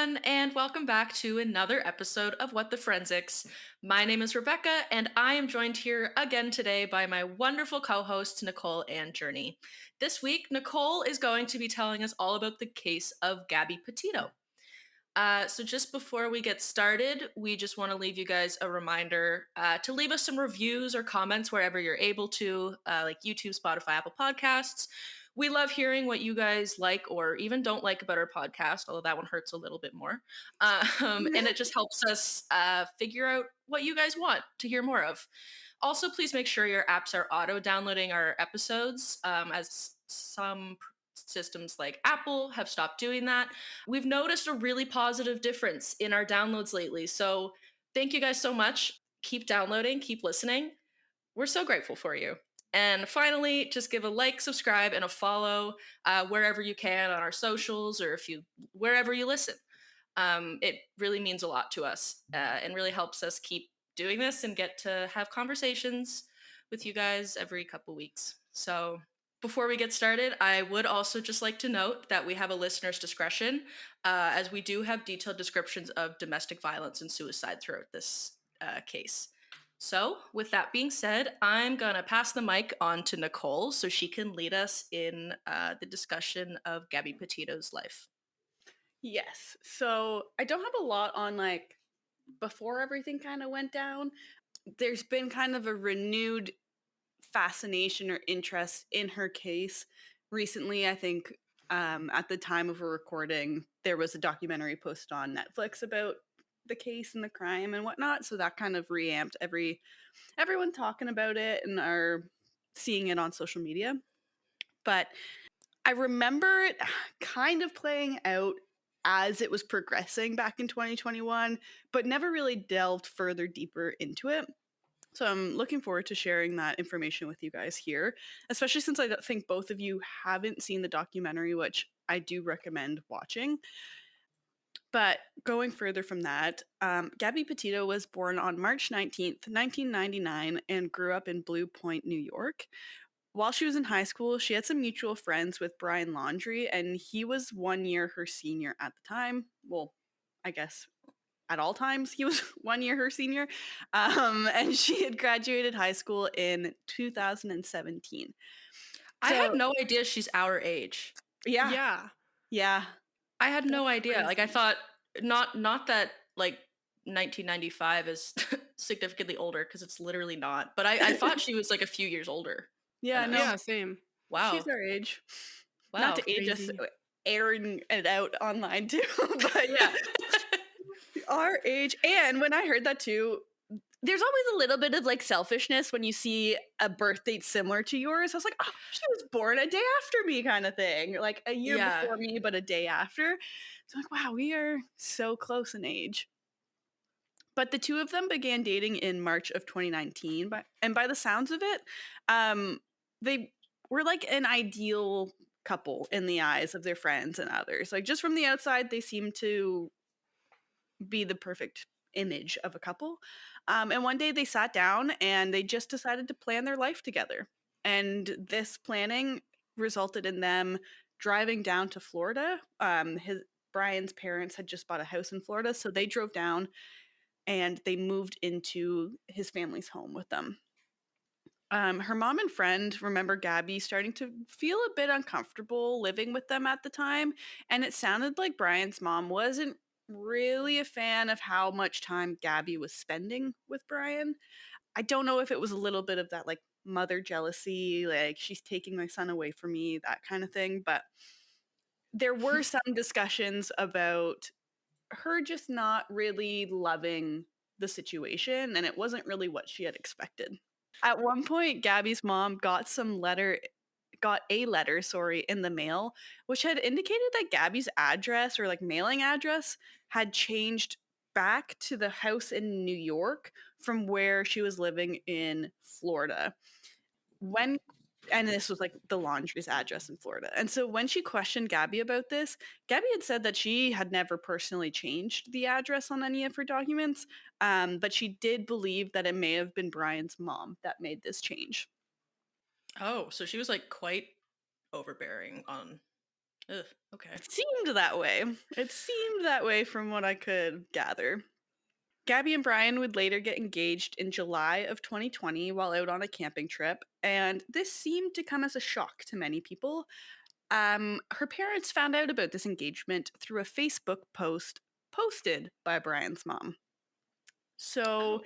everyone, and welcome back to another episode of What the Forensics. My name is Rebecca, and I am joined here again today by my wonderful co hosts, Nicole and Journey. This week, Nicole is going to be telling us all about the case of Gabby Petito. So, just before we get started, we just want to leave you guys a reminder to leave us some reviews or comments wherever you're able to, like YouTube, Spotify, Apple Podcasts. We love hearing what you guys like or even don't like about our podcast, although that one hurts a little bit more. And it just helps us figure out what you guys want to hear more of. Also, please make sure your apps are auto downloading our episodes, as some systems like Apple have stopped doing that. We've noticed a really positive difference in our downloads lately. So, thank you guys so much. Keep downloading, keep listening. We're so grateful for you. And finally, just give a like, subscribe, and a follow wherever you can on our socials or if you wherever you listen. It really means a lot to us and really helps us keep doing this and get to have conversations with you guys every couple weeks. So before we get started, I would also just like to note that we have a listener's discretion, as we do have detailed descriptions of domestic violence and suicide throughout this case. So, with that being said, I'm going to pass the mic on to Nicole so she can lead us in the discussion of Gabby Petito's life. Yes. So I don't have a lot on before everything kind of went down. There's been kind of a renewed fascination or interest in her case recently. I think at the time of her recording, there was a documentary posted on Netflix about the case and the crime and whatnot. So that kind of reamped everyone talking about it and are seeing it on social media. But I remember it kind of playing out as it was progressing back in 2021, but never really delved further deeper into it. So I'm looking forward to sharing that information with you guys here, especially since I think both of you haven't seen the documentary, which I do recommend watching. But going further from that, Gabby Petito was born on March 19th, 1999, and grew up in Blue Point, New York. While she was in high school, she had some mutual friends with Brian Laundrie, and he was 1 year her senior at the time. Well, I guess at all times he was 1 year her senior. And she had graduated high school in 2017. I had no idea she's our age. Yeah. I had no idea. Crazy. Like I thought not that like 1995 is significantly older because it's literally not. But I thought she was like a few years older. Yeah, than no. us. Yeah, same. Wow. She's our age. Wow. Not to age us, Crazy. airing it out online too. But yeah, our age. And when I heard that too, there's always a little bit of like selfishness when you see a birth date similar to yours. I was like, oh, she was born a day after me, kind of thing. Like a year Yeah. before me, but a day after. So I'm like, wow, we are so close in age. But the two of them began dating in March of 2019. And by the sounds of it, they were like an ideal couple in the eyes of their friends and others. Like just from the outside, they seemed to be the perfect image of a couple. And one day they sat down and they just decided to plan their life together. And this planning resulted in them driving down to Florida. Brian's parents had just bought a house in Florida, so they drove down and they moved into his family's home with them. Her mom and friend remember Gabby starting to feel a bit uncomfortable living with them at the time, and it sounded like Brian's mom wasn't really a fan of how much time Gabby was spending with Brian. I don't know if it was a little bit of that like mother jealousy, like she's taking my son away from me, that kind of thing, but there were some discussions about her just not really loving the situation, and it wasn't really what she had expected. At one point, Gabby's mom got a letter, in the mail, which had indicated that Gabby's address or like mailing address had changed back to the house in New York from where she was living in Florida. And this was like the Laundrie's address in Florida. And so when she questioned Gabby about this, Gabby had said that she had never personally changed the address on any of her documents, but she did believe that it may have been Brian's mom that made this change. Oh, so she was like quite overbearing on Ugh, okay. It seemed that way. It seemed that way from what I could gather. Gabby and Brian would later get engaged in July of 2020 while out on a camping trip, and this seemed to come as a shock to many people. Her parents found out about this engagement through a Facebook post posted by Brian's mom. So, Oh,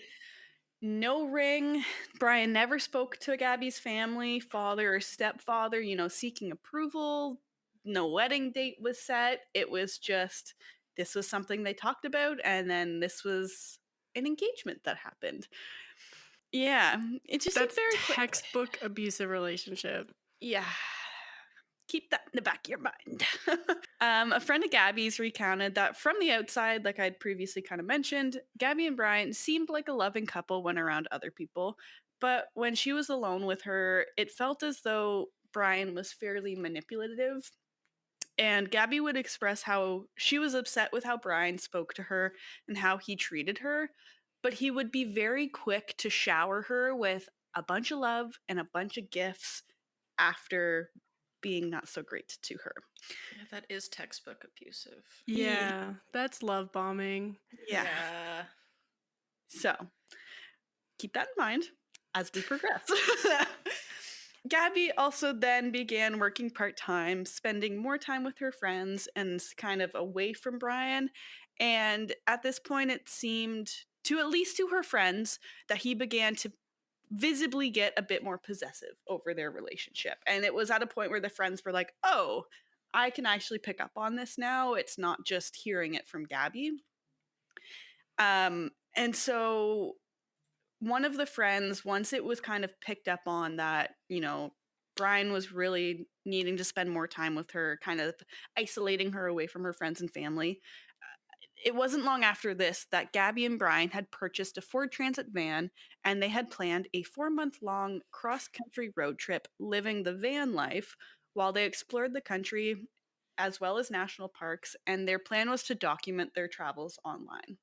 no ring. Brian never spoke to Gabby's family, father or stepfather, seeking approval. No wedding date was set. It was just this was something they talked about, and then this was an engagement that happened. Yeah, it just seemed That's very quick. textbook abusive relationship. Yeah, keep that in the back of your mind. A friend of Gabby's recounted that from the outside, like I'd previously kind of mentioned, Gabby and Brian seemed like a loving couple when around other people. But when she was alone with her, it felt as though Brian was fairly manipulative. And Gabby would express how she was upset with how Brian spoke to her and how he treated her. But he would be very quick to shower her with a bunch of love and a bunch of gifts after being not so great to her. yeah, that is textbook abusive. Yeah. Yeah, that's love bombing. Yeah. Yeah. So keep that in mind as we progress. Gabby also then began working part time, spending more time with her friends and kind of away from Brian. And at this point, it seemed to at least to her friends that he began to visibly get a bit more possessive over their relationship. And it was at a point where the friends were like, oh, I can actually pick up on this now. It's not just hearing it from Gabby. And so one of the friends, once it was kind of picked up on that, Brian was really needing to spend more time with her, kind of isolating her away from her friends and family. It wasn't long after this that Gabby and Brian had purchased a Ford Transit van and they had planned a 4-month long cross country road trip living the van life while they explored the country as well as national parks. And their plan was to document their travels online.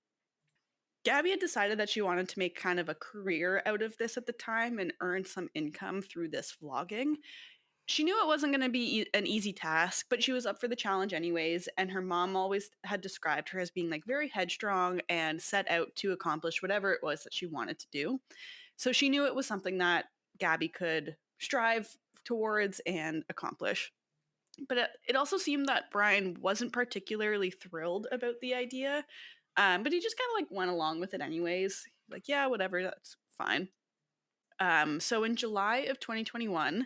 Gabby had decided that she wanted to make kind of a career out of this at the time and earn some income through this vlogging. She knew it wasn't going to be an easy task, but she was up for the challenge anyways. And her mom always had described her as being like very headstrong and set out to accomplish whatever it was that she wanted to do. So she knew it was something that Gabby could strive towards and accomplish. But it also seemed that Brian wasn't particularly thrilled about the idea, but he just kind of like went along with it anyways. Like, yeah, whatever, that's fine. So in July of 2021,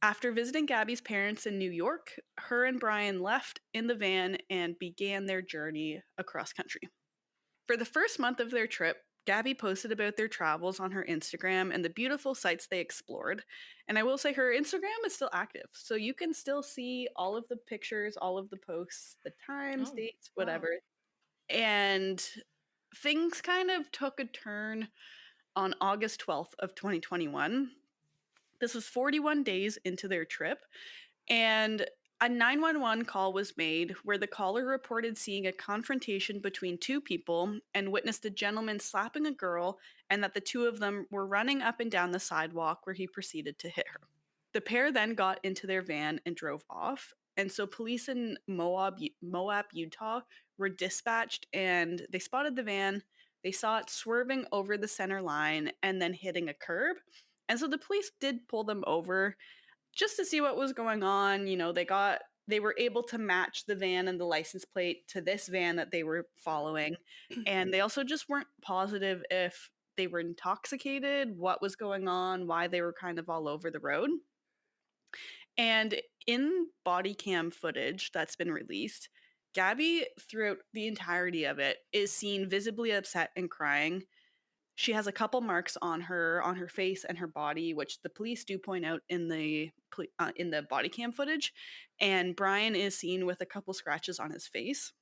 after visiting Gabby's parents in New York, her and Brian left in the van and began their journey across country. For the first month of their trip, Gabby posted about their travels on her Instagram and the beautiful sites they explored. And I will say her Instagram is still active. So you can still see all of the pictures, all of the posts, the times, Oh, dates, wow. whatever. And things kind of took a turn on August 12th of 2021. This was 41 days into their trip, and a 911 call was made where the caller reported seeing a confrontation between two people and witnessed a gentleman slapping a girl, and that the two of them were running up and down the sidewalk where he proceeded to hit her. The pair then got into their van and drove off. And so police in Moab, Utah were dispatched and they spotted the van. They saw it swerving over the center line and then hitting a curb. And so the police did pull them over just to see what was going on. They were able to match the van and the license plate to this van that they were following. And they also just weren't positive if they were intoxicated, what was going on, why they were kind of all over the road. And in body cam footage that's been released, Gabby, throughout the entirety of it, is seen visibly upset and crying. She has a couple marks on her face and her body, which the police do point out in the body cam footage. And Brian is seen with a couple scratches on his face.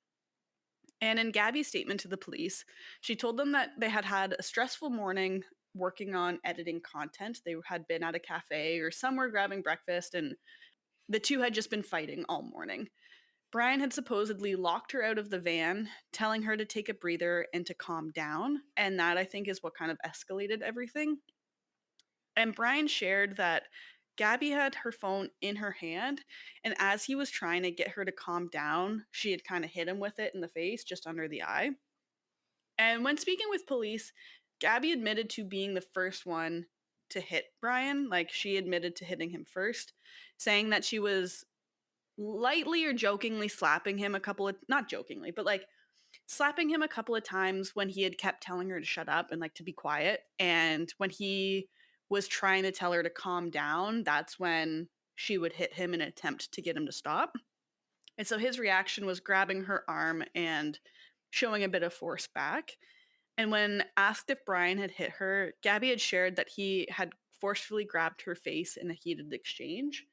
And in Gabby's statement to the police, she told them that they had had a stressful morning working on editing content. They had been at a cafe or somewhere grabbing breakfast, and the two had just been fighting all morning. Brian had supposedly locked her out of the van, telling her to take a breather and to calm down. And that, I think, is what kind of escalated everything. And Brian shared that Gabby had her phone in her hand, and as he was trying to get her to calm down, she had kind of hit him with it in the face, just under the eye. And when speaking with police, Gabby admitted to being the first one to hit Brian. Like, she admitted to hitting him first, saying that she was lightly or jokingly slapping him a couple of, not jokingly, but like slapping him a couple of times when he had kept telling her to shut up and like to be quiet. And when he was trying to tell her to calm down, that's when she would hit him in an attempt to get him to stop. And so his reaction was grabbing her arm and showing a bit of force back. And when asked if Brian had hit her, Gabby had shared that he had forcefully grabbed her face in a heated exchange.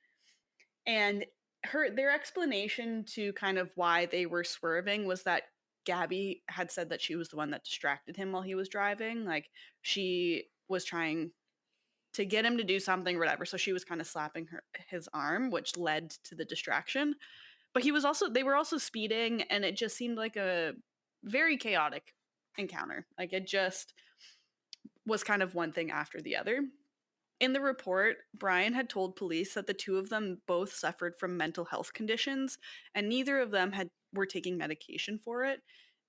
And their explanation to kind of why they were swerving was that Gabby had said that she was the one that distracted him while he was driving. Like, she was trying to get him to do something or whatever. So she was kind of slapping his arm, which led to the distraction. But they were also speeding, and it just seemed like a very chaotic encounter. Like, it just was kind of one thing after the other. In the report, Brian had told police that the two of them both suffered from mental health conditions, and neither of them were taking medication for it.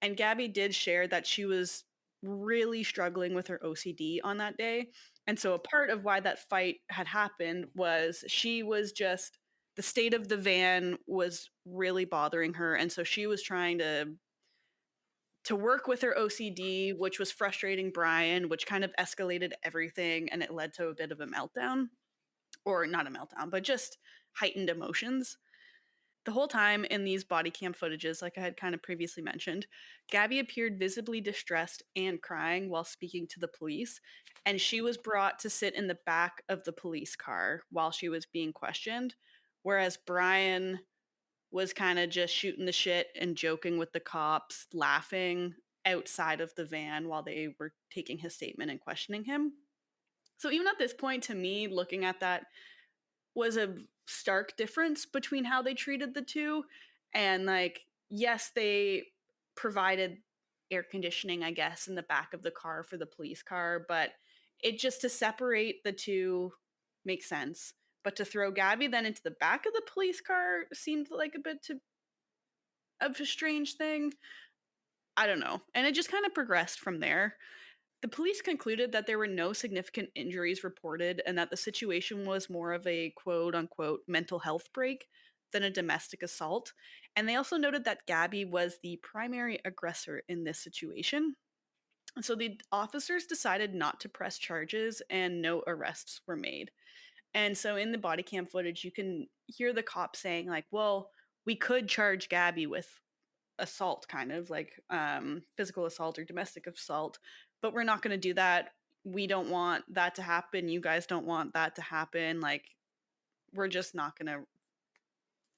And Gabby did share that she was really struggling with her OCD on that day. And so a part of why that fight had happened was the state of the van was really bothering her, and so she was trying to work with her OCD, which was frustrating Brian, which kind of escalated everything, and it led to a bit of a meltdown. Or not a meltdown, but just heightened emotions. The whole time in these body cam footages, like I had kind of previously mentioned, Gabby appeared visibly distressed and crying while speaking to the police, and she was brought to sit in the back of the police car while she was being questioned, whereas Brian was kind of just shooting the shit and joking with the cops, laughing outside of the van while they were taking his statement and questioning him. So even at this point, to me, looking at that was a stark difference between how they treated the two. And like, yes, they provided air conditioning, I guess, in the back of the car for the police car, but it just to separate the two makes sense. But to throw Gabby then into the back of the police car seemed like a bit of a strange thing. I don't know. And it just kind of progressed from there. The police concluded that there were no significant injuries reported and that the situation was more of a quote unquote mental health break than a domestic assault. And they also noted that Gabby was the primary aggressor in this situation. So the officers decided not to press charges and no arrests were made. And so in the body cam footage, you can hear the cop saying, like, well, we could charge Gabby with assault, kind of like physical assault or domestic assault, but we're not going to do that. We don't want that to happen. You guys don't want that to happen. Like, we're just not going to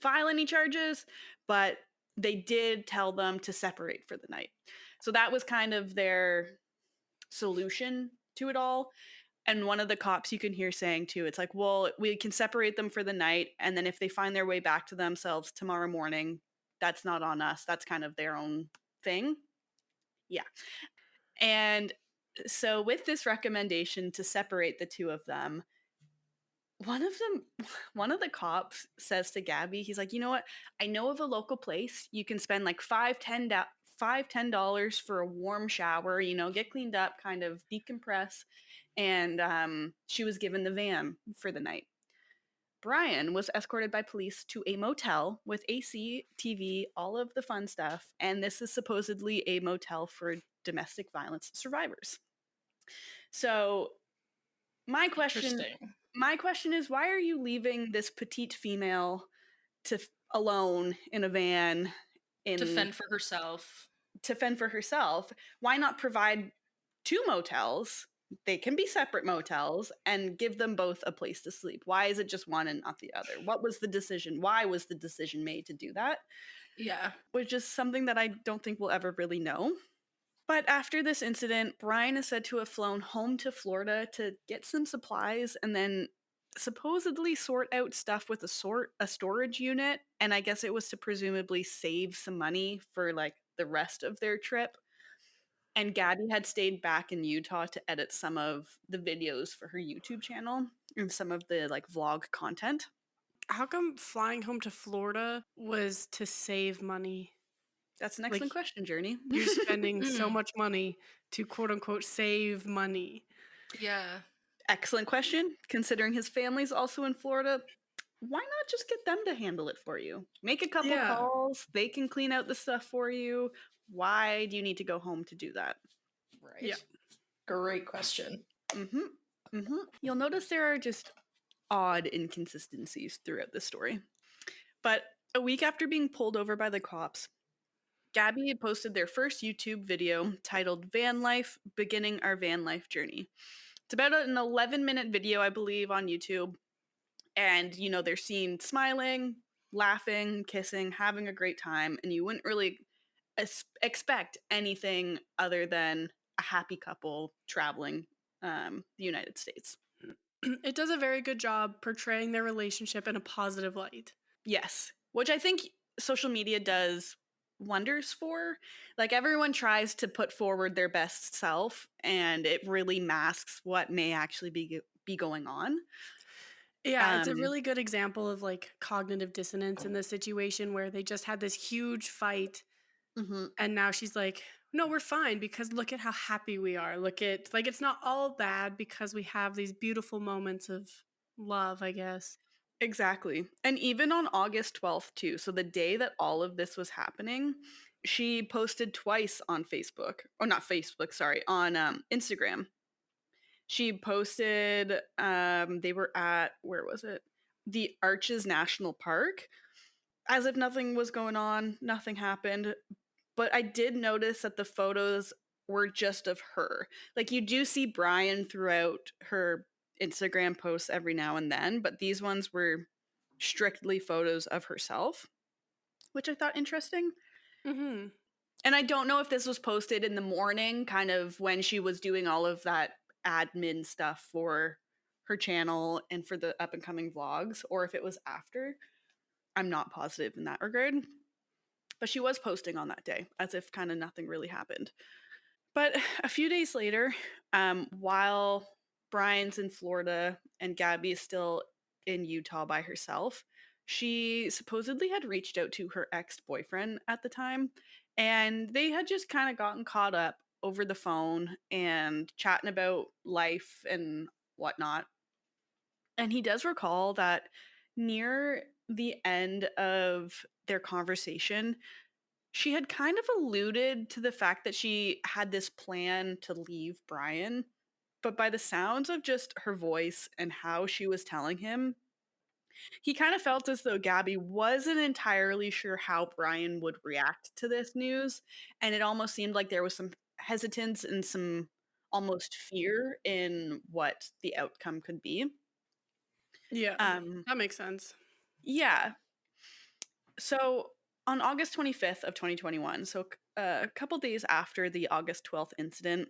file any charges. But they did tell them to separate for the night. So that was kind of their solution to it all. And one of the cops you can hear saying too, it's like, well, we can separate them for the night, and then if they find their way back to themselves tomorrow morning, that's not on us. That's kind of their own thing. Yeah. And so with this recommendation to separate the two of them, one of the cops says to Gabby, he's like, you know what? I know of a local place you can spend like $5-10 for a warm shower, get cleaned up, kind of decompress. And she was given the van for the night. Brian was escorted by police to a motel with AC, TV, all of the fun stuff, and this is supposedly a motel for domestic violence survivors. So my question Interesting. my question is, why are you leaving this petite female alone in a van To in fend for herself. to fend for herself? Why not provide two motels? They can be separate motels and give them both a place to sleep. Why is it just one and not the other? What was the decision? Why was the decision made to do that? Yeah. Which is something that I don't think we'll ever really know. But after this incident, Brian is said to have flown home to Florida to get some supplies and then supposedly sort out stuff with a storage unit. And I guess it was to presumably save some money for like the rest of their trip. And Gabby had stayed back in Utah to edit some of the videos for her YouTube channel. in some of the like vlog content. How come flying home to Florida was to save money? That's an Like, excellent question, Journey. you're spending so Mm, much money to quote unquote save money. yeah. Excellent question. Considering his family's also in Florida, why not just get them to handle it for you? Make a couple Yeah. calls, they can clean out the stuff for you. Why do you need to go home to do that? Right. Yeah. Great question. Mm-hmm. Mm-hmm. You'll notice there are just odd inconsistencies throughout the story. But a week after being pulled over by the cops, Gabby had posted their first YouTube video titled Van Life Beginning Our Van Life Journey. It's about an 11-minute video, I believe, on YouTube. And, they're seen smiling, laughing, kissing, having a great time. And you wouldn't really expect anything other than a happy couple traveling the United States. It does a very good job portraying their relationship in a positive light. Yes, which I think social media does wonders for. Like everyone tries to put forward their best self and it really masks what may actually be going on. Yeah, it's a Um really good example of like cognitive dissonance in this situation where they just had this huge fight mhm. and now she's like, "No, we're fine because look at how happy we are. Look at like it's not all bad because we have these beautiful moments of love, I guess." Exactly. And even on August 12th too, so the day that all of this was happening, she posted twice on Facebook, or not Facebook, sorry, on Instagram. She posted they were at, where was it? The Arches National Park, as if nothing was going on, nothing happened. But I did notice that the photos were just of her. Like you do see Brian throughout her Instagram posts every now and then, but these ones were strictly photos of herself, which I thought interesting. Mhm. And I don't know if this was posted in the morning, kind of when she was doing all of that admin stuff for her channel and for the up and coming vlogs, or if it was after. I'm not positive in that regard. But she was posting on that day as if kind of nothing really happened. But a few days later, while Brian's in Florida and Gabby is still in Utah by herself, she supposedly had reached out to her ex boyfriend at the time. And they had just kind of gotten caught up over the phone and chatting about life and whatnot. And he does recall that near the end of their conversation, she had kind of alluded to the fact that she had this plan to leave Brian, but by the sounds of just her voice and how she was telling him, he kind of felt as though Gabby wasn't entirely sure how Brian would react to this news, and it almost seemed like there was some hesitance and some almost fear in what the outcome could be. Yeah. Um, That makes sense. yeah. So on August 25th of 2021, so a couple days after the August 12th incident,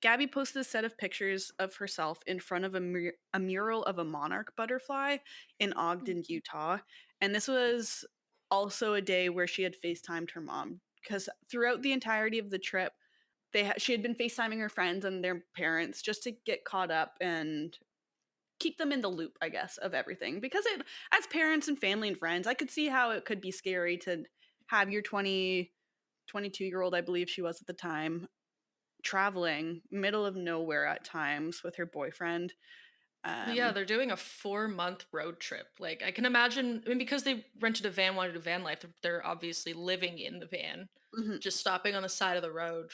Gabby posted a set of pictures of herself in front of a mural of a monarch butterfly in Ogden, Utah. And this was also a day where she had FaceTimed her mom because throughout the entirety of the trip, she had been FaceTiming her friends and their parents just to get caught up and keep them in the loop, I guess, of everything. Because as parents and family and friends, I could see how it could be scary to have your 22-year-old, I believe she was at the time, traveling middle of nowhere at times with her boyfriend. Yeah, Um, they're doing a 4-month road trip. Like, I can imagine, I mean, because they rented a van, wanted a van life, they're obviously living in the van, mhm, just stopping on the side of the road.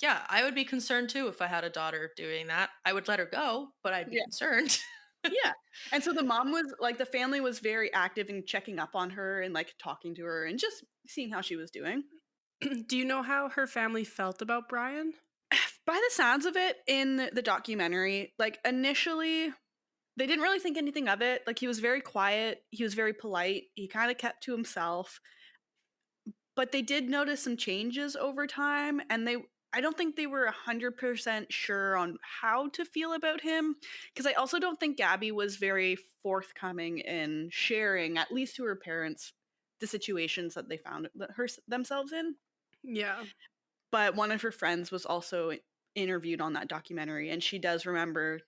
Yeah, I would be concerned too if I had a daughter doing that. I would let her go, but I'd be yeah, concerned. yeah. And so the mom was like, the family was very active in checking up on her and like talking to her and just seeing how she was doing. Do you know how her family felt about Brian? By the sounds of it in the documentary, like initially they didn't really think anything of it. Like he was very quiet, he was very polite, he kind of kept to himself. But they did notice some changes over time, and I don't think they were 100% sure on how to feel about him because I also don't think Gabby was very forthcoming in sharing, at least to her parents, the situations that they found themselves in. Yeah. But one of her friends was also interviewed on that documentary, and she does remember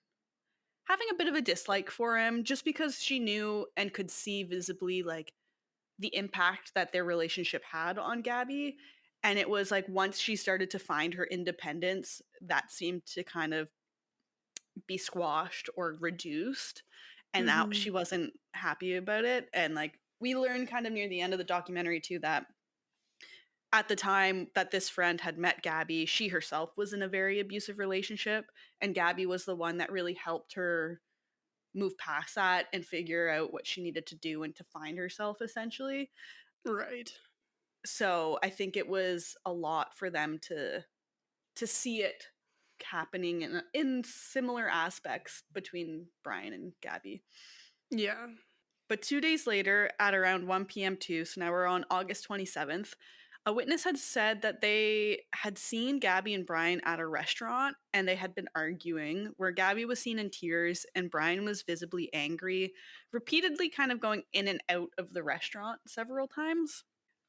having a bit of a dislike for him just because she knew and could see visibly like the impact that their relationship had on Gabby. And it was like once she started to find her independence, that seemed to kind of be squashed or reduced. And now Mhm. she wasn't happy about it. And like we learned kind of near the end of the documentary too that at the time that this friend had met Gabby, she herself was in a very abusive relationship. And Gabby was the one that really helped her move past that and figure out what she needed to do and to find herself essentially. Right. So I think it was a lot for them to see it happening in similar aspects between Brian and Gabby. Yeah. But 2 days later, at around 1 p.m. too, so now we're on August 27th, a witness had said that they had seen Gabby and Brian at a restaurant and they had been arguing, where Gabby was seen in tears and Brian was visibly angry, repeatedly kind of going in and out of the restaurant several times.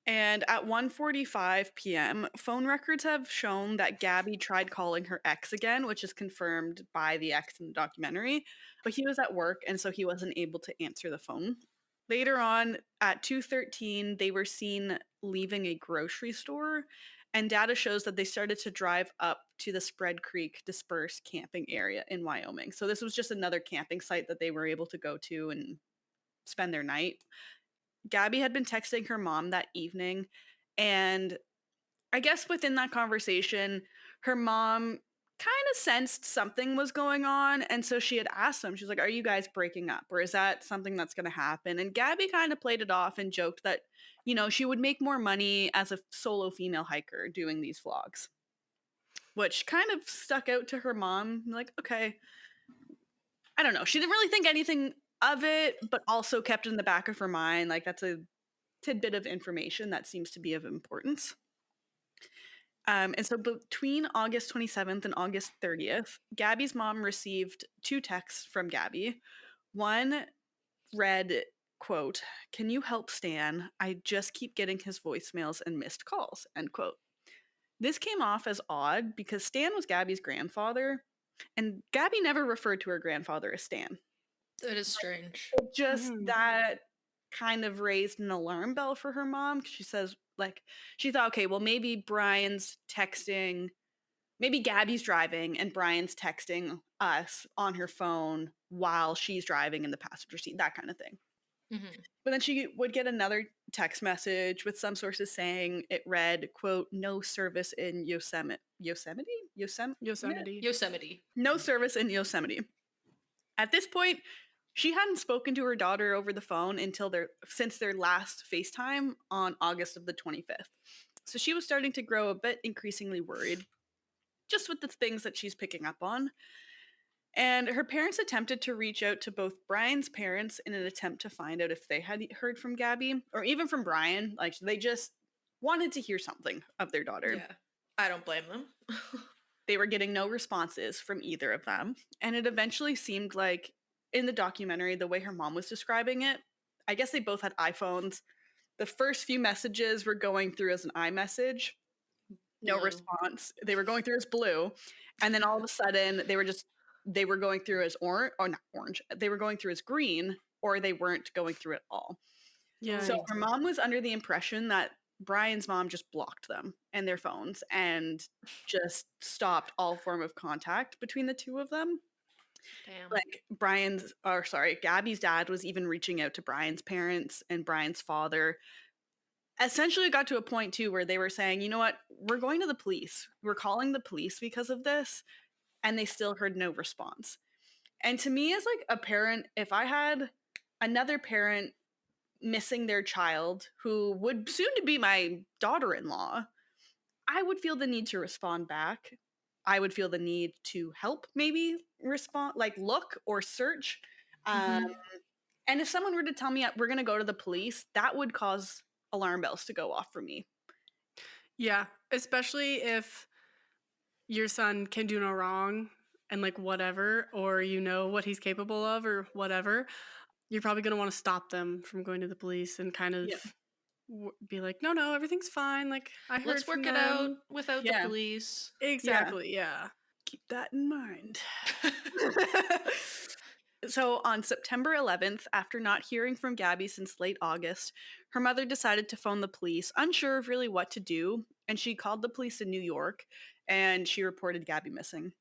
And at 1:45 p.m., phone records have shown that Gabby tried calling her ex again, which is confirmed by the ex in the documentary, but he was at work and so he wasn't able to answer the phone. Later on at 2:13, they were seen leaving a grocery store, and data shows that they started to drive up to the Spread Creek dispersed camping area in Wyoming. So this was just another camping site that they were able to go to and spend their night. Gabby had been texting her mom that evening, and I guess within that conversation, her mom kind of sensed something was going on. And so she had asked them, she's like, "Are you guys breaking up? Or is that something that's going to happen?" And Gabby kind of played it off and joked that, she would make more money as a solo female hiker doing these vlogs, which kind of stuck out to her mom. Like, okay, I don't know. She didn't really think anything of it, but also kept it in the back of her mind. Like, that's a tidbit of information that seems to be of importance. And so between August 27th and August 30th, Gabby's mom received two texts from Gabby. One read, quote, "Can you help Stan? I just keep getting his voicemails and missed calls," end quote. This came off as odd because Stan was Gabby's grandfather, and Gabby never referred to her grandfather as Stan. That is strange. Just Mhm. that kind of raised an alarm bell for her mom. She says, like, she thought, okay, well, maybe Brian's texting, maybe Gabby's driving and Brian's texting us on her phone while she's driving in the passenger seat, that kind of thing. Hmm. But then she would get another text message with some sources saying it read, quote, "No service in Yosemite. Yosemite. No service in Yosemite." At this point, she hadn't spoken to her daughter over the phone since their last FaceTime on August of the 25th. So she was starting to grow a bit increasingly worried, just with the things that she's picking up on. And her parents attempted to reach out to both Brian's parents in an attempt to find out if they had heard from Gabby or even from Brian. Like they just wanted to hear something of their daughter. Yeah. I don't blame them. They were getting no responses from either of them. And it eventually seemed like in the documentary, the way her mom was describing it, I guess they both had iPhones. The first few messages were going through as an iMessage, no Blue. response. They were going through as blue. And then all of a sudden they were going through as orange, or not orange. They were going through as green, or they weren't going through at all. So Yikes. her mom was under the impression that Brian's mom just blocked them and their phones and just stopped all form of contact between the two of them. Damn. Like Gabby's dad was even reaching out to Brian's parents and Brian's father. Essentially, it got to a point too where they were saying, "You know what? We're going to the police. We're calling the police because of this," and they still heard no response. And to me, as like a parent, if I had another parent missing their child who would soon to be my daughter-in-law, I would feel the need to respond back. I would feel the need to help maybe respond, like look or search. Um, Mhm. and if someone were to tell me we're going to go to the police, that would cause alarm bells to go off for me. Yeah, especially if your son can do no wrong and like whatever, or you know what he's capable of or whatever, you're probably going to want to stop them from going to the police and kind of Yeah. be like, no, no, everything's fine. Like I heard Let's from work it out them. without the Yeah. police. Yeah. Exactly. Yeah. Keep that in mind. So on September 11th, after not hearing from Gabby since late August, her mother decided to phone the police, unsure of really what to do, and she called the police in New York and she reported Gabby missing.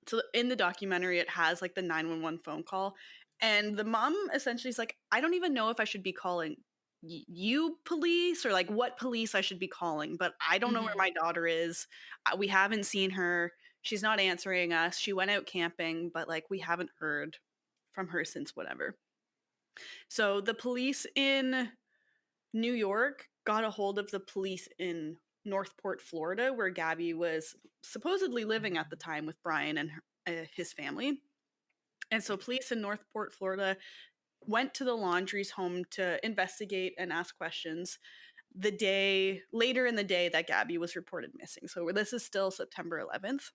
So in the documentary, it has like the 911 phone call, and the mom essentially is like, I don't even know if I should be calling you police or like what police I should be calling, but I don't know where Mhm. my daughter is. We haven't seen her. She's not answering us. She went out camping, but like we haven't heard from her since whatever. So the police in New York got a hold of the police in Northport, Florida, where Gabby was supposedly living at the time with Brian and his family. And so police in Northport, Florida went to the Laundrie's home to investigate and ask questions the day later in the day that Gabby was reported missing. So this is still September 11th.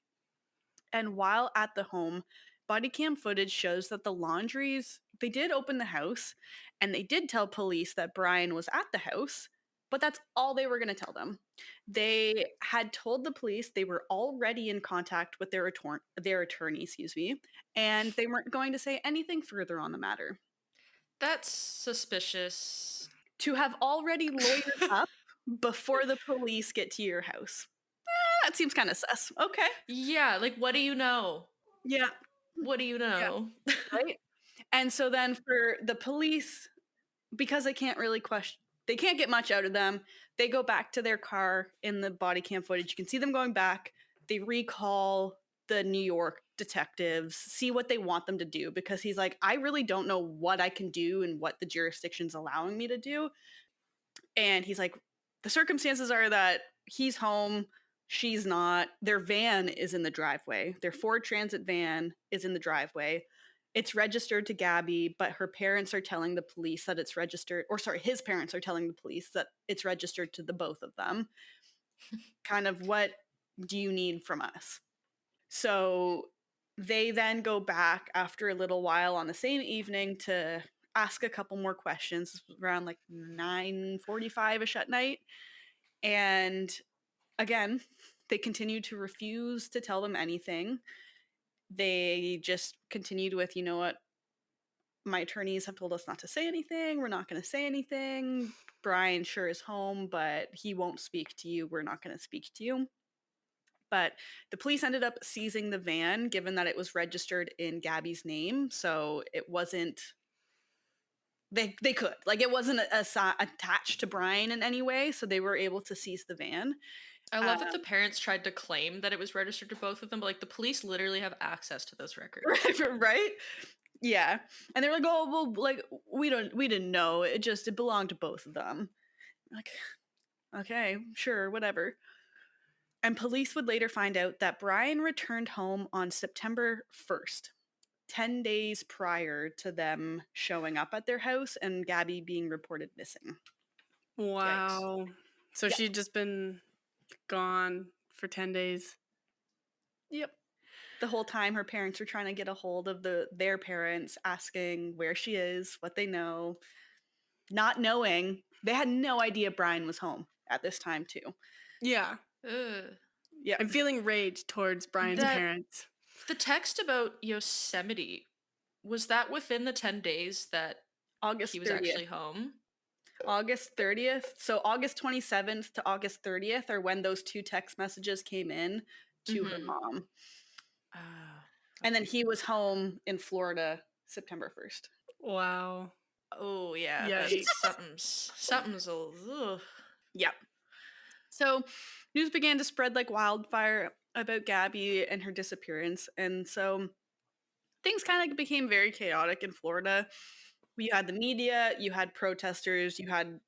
And while at the home, body cam footage shows that the Laundries, they did open the house and they did tell police that Brian was at the house, but that's all they were going to tell them. They had told the police they were already in contact with their attorney, excuse me, and they weren't going to say anything further on the matter. That's suspicious. To have already lawyered up before the police get to your house. That seems kind of sus. Okay. Yeah, like what do you know? Yeah. What do you Yeah. know? Right. And so then for the police, because they can't really they can't get much out of them, they go back to their car in the body cam footage. You can see them going back. They recall the New York detectives, see what they want them to do, because he's like, I really don't know what I can do and what the jurisdiction's allowing me to do. And he's like, the circumstances are that he's home, she's not. Their van is in the driveway. Their Ford Transit van is in the driveway. It's registered to Gabby, but her parents are telling the police that it's registered, or sorry, his parents are telling the police that it's registered to the both of them. Kind of, what do you need from us? So they then go back after a little while on the same evening to ask a couple more questions around like 9:45ish at night. And again, they continue to refuse to tell them anything. They just continued with, you know what, my attorneys have told us not to say anything. We're not going to say anything. Brian sure is home, but he won't speak to you. We're not going to speak to you. But the police ended up seizing the van, given that it was registered in Gabby's name. So it wasn't, they could, like, it wasn't attached to Brian in any way. So they were able to seize the van. I love that the parents tried to claim that it was registered to both of them, but like the police literally have access to those records. Right? Yeah. And they're like, oh, well, like, we didn't know. It belonged to both of them. Like, okay, sure, whatever. And police would later find out that Brian returned home on September 1st, 10 days prior to them showing up at their house and Gabby being reported missing. Wow. So Yeah. she'd just been gone for 10 days. Yep. The whole time her parents were trying to get a hold of their parents, asking where she is, what they know, not knowing. They had no idea Brian was home at this time too. Yeah. Ugh. Yeah. I'm feeling rage towards Brian's That- parents. The text about Yosemite, was that within the 10 days that August he was 30th. actually home? August 30th. So August 27th to August 30th are when those two text messages came in to her Mhm. mom. Ah, And then he was home in Florida September 1st. Wow. oh yeah, Yikes. something's a ugh. Yep. So news began to spread like wildfire about Gabby and her disappearance. And so things kind of became very chaotic in Florida. You had the media, you had protesters, you had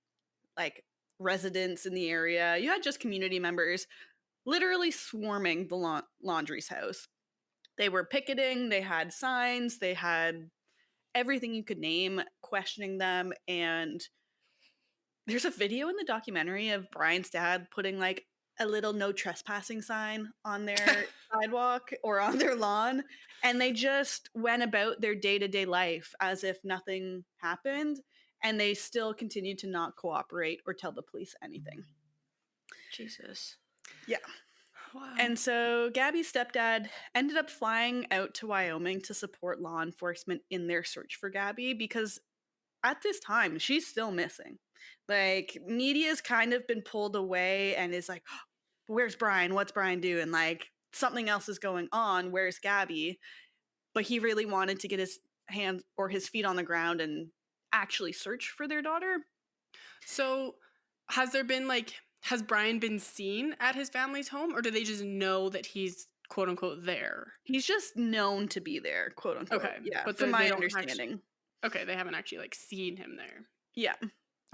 like residents in the area, you had just community members literally swarming the Laundrie's house. They were picketing, they had signs, they had everything you could name, questioning them. And there's a video in the documentary of Brian's dad putting like a little no trespassing sign on their sidewalk or on their lawn. And they just went about their day-to-day life as if nothing happened. And they still continued to not cooperate or tell the police anything. Jesus. Yeah. Wow. And so Gabby's stepdad ended up flying out to Wyoming to support law enforcement in their search for Gabby because at this time she's still missing. Like, media's kind of been pulled away and is like, where's Brian? What's Brian doing? Like, something else is going on. Where's Gabby? But he really wanted to get his hands or his feet on the ground and actually search for their daughter. So, has Brian been seen at his family's home, or do they just know that he's quote unquote there? He's just known to be there, quote unquote. Okay, Yeah, but from they my don't understanding. Okay, they haven't actually seen him there. Yeah.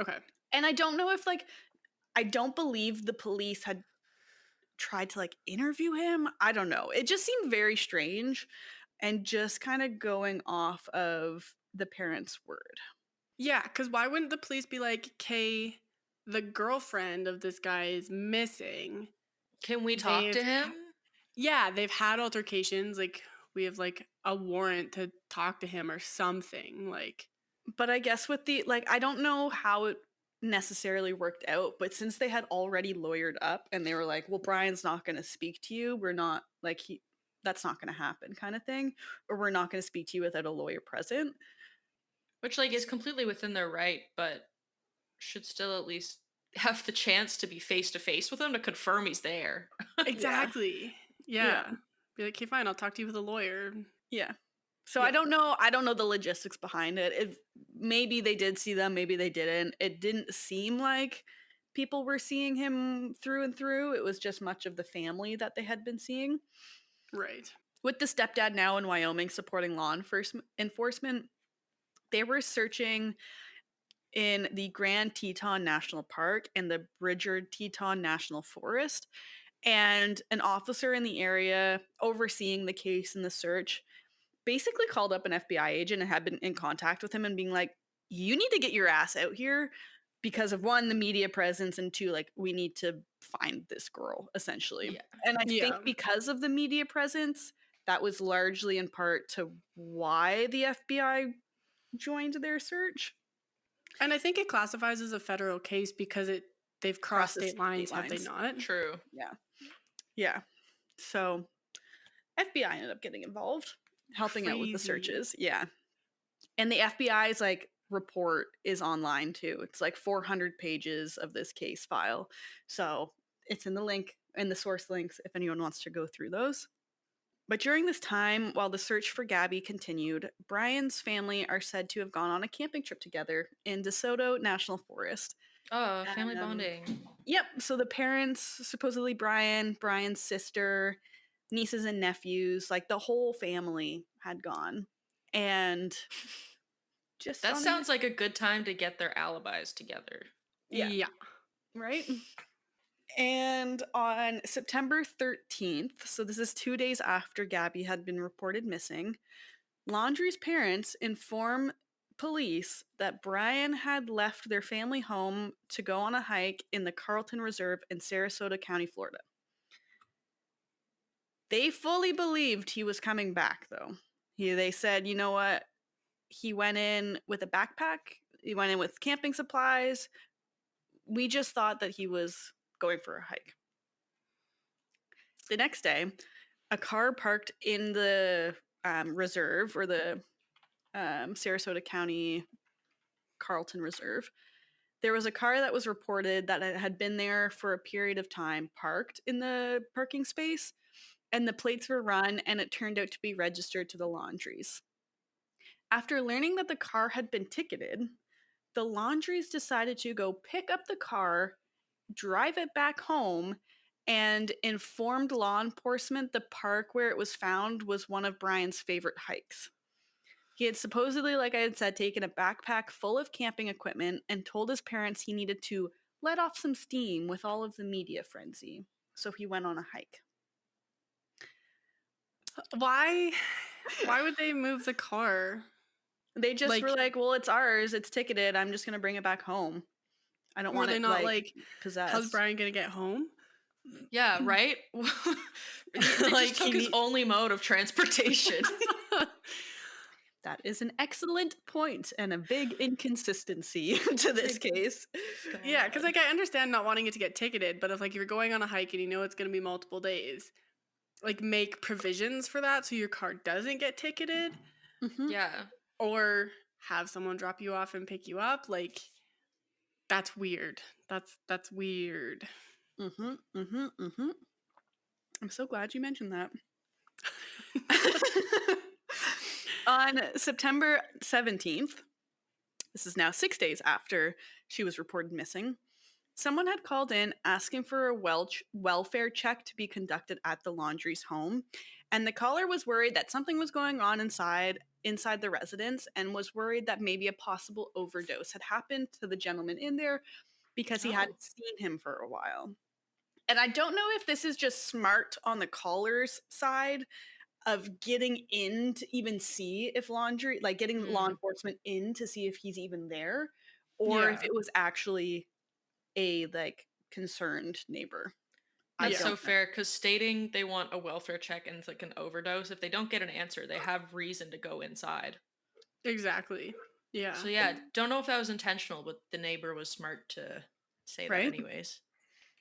Okay. And I don't know if I don't believe the police had tried to interview him. I don't know. It just seemed very strange and just kind of going off of the parents' word. Yeah, because why wouldn't the police be like, "Kay, the girlfriend of this guy is missing. Can we talk to him? Yeah, they've had altercations. We have a warrant to talk to him or something. But I guess with the I don't know how it necessarily worked out, but since they had already lawyered up and they were like, well, Brian's not going to speak to you, we're not that's not going to happen kind of thing, or we're not going to speak to you without a lawyer present. Which is completely within their right, but should still at least have the chance to be face to face with him to confirm he's there. Exactly. Yeah. Be like, "Okay, fine, I'll talk to you with a lawyer." Yeah. So Yeah. I don't know the logistics behind it. Maybe they did see them, maybe they didn't. It didn't seem like people were seeing him through and through. It was just much of the family that they had been seeing. Right. With the stepdad now in Wyoming supporting law enforcement, they were searching in the Grand Teton National Park and the Bridger Teton National Forest. And an officer in the area overseeing the case and the search basically called up an FBI agent and had been in contact with him and being like, you need to get your ass out here because of one, the media presence, and two, we need to find this girl, essentially. Yeah. And I think because of the media presence, that was largely in part to why the FBI joined their search. And I think it classifies as a federal case because they've crossed state lines, have they not? True. Yeah. Yeah. So FBI ended up getting involved, helping out with the searches. Yeah. And the FBI's report is online too. It's 400 pages of this case file. So it's in the source links if anyone wants to go through those. But during this time, while the search for Gabby continued, Brian's family are said to have gone on a camping trip together in DeSoto National Forest. Oh, family bonding. Yep. So the parents, supposedly Brian's sister, nieces and nephews, the whole family had gone. And just that sounds like a good time to get their alibis together. Yeah. Right? And on September 13th, so this is 2 days after Gabby had been reported missing, Laundrie's parents inform police that Brian had left their family home to go on a hike in the Carlton Reserve in Sarasota County, Florida. They fully believed he was coming back, though. They said, you know what? He went in with a backpack. He went in with camping supplies. We just thought that he was going for a hike. The next day, a car parked in the reserve, or the Sarasota County Carlton Reserve. There was a car that was reported that it had been there for a period of time, parked in the parking space, and the plates were run, and it turned out to be registered to the Laundries. After learning that the car had been ticketed, the Laundries decided to go pick up the car, drive it back home, and informed law enforcement the park where it was found was one of Brian's favorite hikes. He had supposedly, like I had said, taken a backpack full of camping equipment and told his parents he needed to let off some steam with all of the media frenzy. So he went on a hike. Why would they move the car? They just were like, well, it's ours. It's ticketed. I'm just going to bring it back home. I don't want it possessed. How's Brian going to get home? Yeah, right? They just took his only mode of transportation. That is an excellent point and a big inconsistency to this case. Yeah, because like I understand not wanting it to get ticketed, but if like you're going on a hike and you know it's going to be multiple days, like make provisions for that so your car doesn't get ticketed, Mhm. Yeah. or have someone drop you off and pick you up. Like that's weird. That's weird. Mhm. Mhm. Mhm. I'm so glad you mentioned that. On September 17th, this is now 6 days after she was reported missing, someone had called in asking for a welfare check to be conducted at the laundry's home, and the caller was worried that something was going on inside the residence and was worried that maybe a possible overdose had happened to the gentleman in there because he Oh. hadn't seen him for a while. And I don't know if this is just smart on the caller's side of getting in to even see if getting law enforcement in to see if he's even there, or if Yeah. it was actually a concerned neighbor. I That's Yeah. so don't know. fair because stating they want a welfare check and it's like an overdose, if they don't get an answer, they have reason to go inside. Exactly. Yeah. So yeah, don't know if that was intentional, but the neighbor was smart to say that Right? anyways.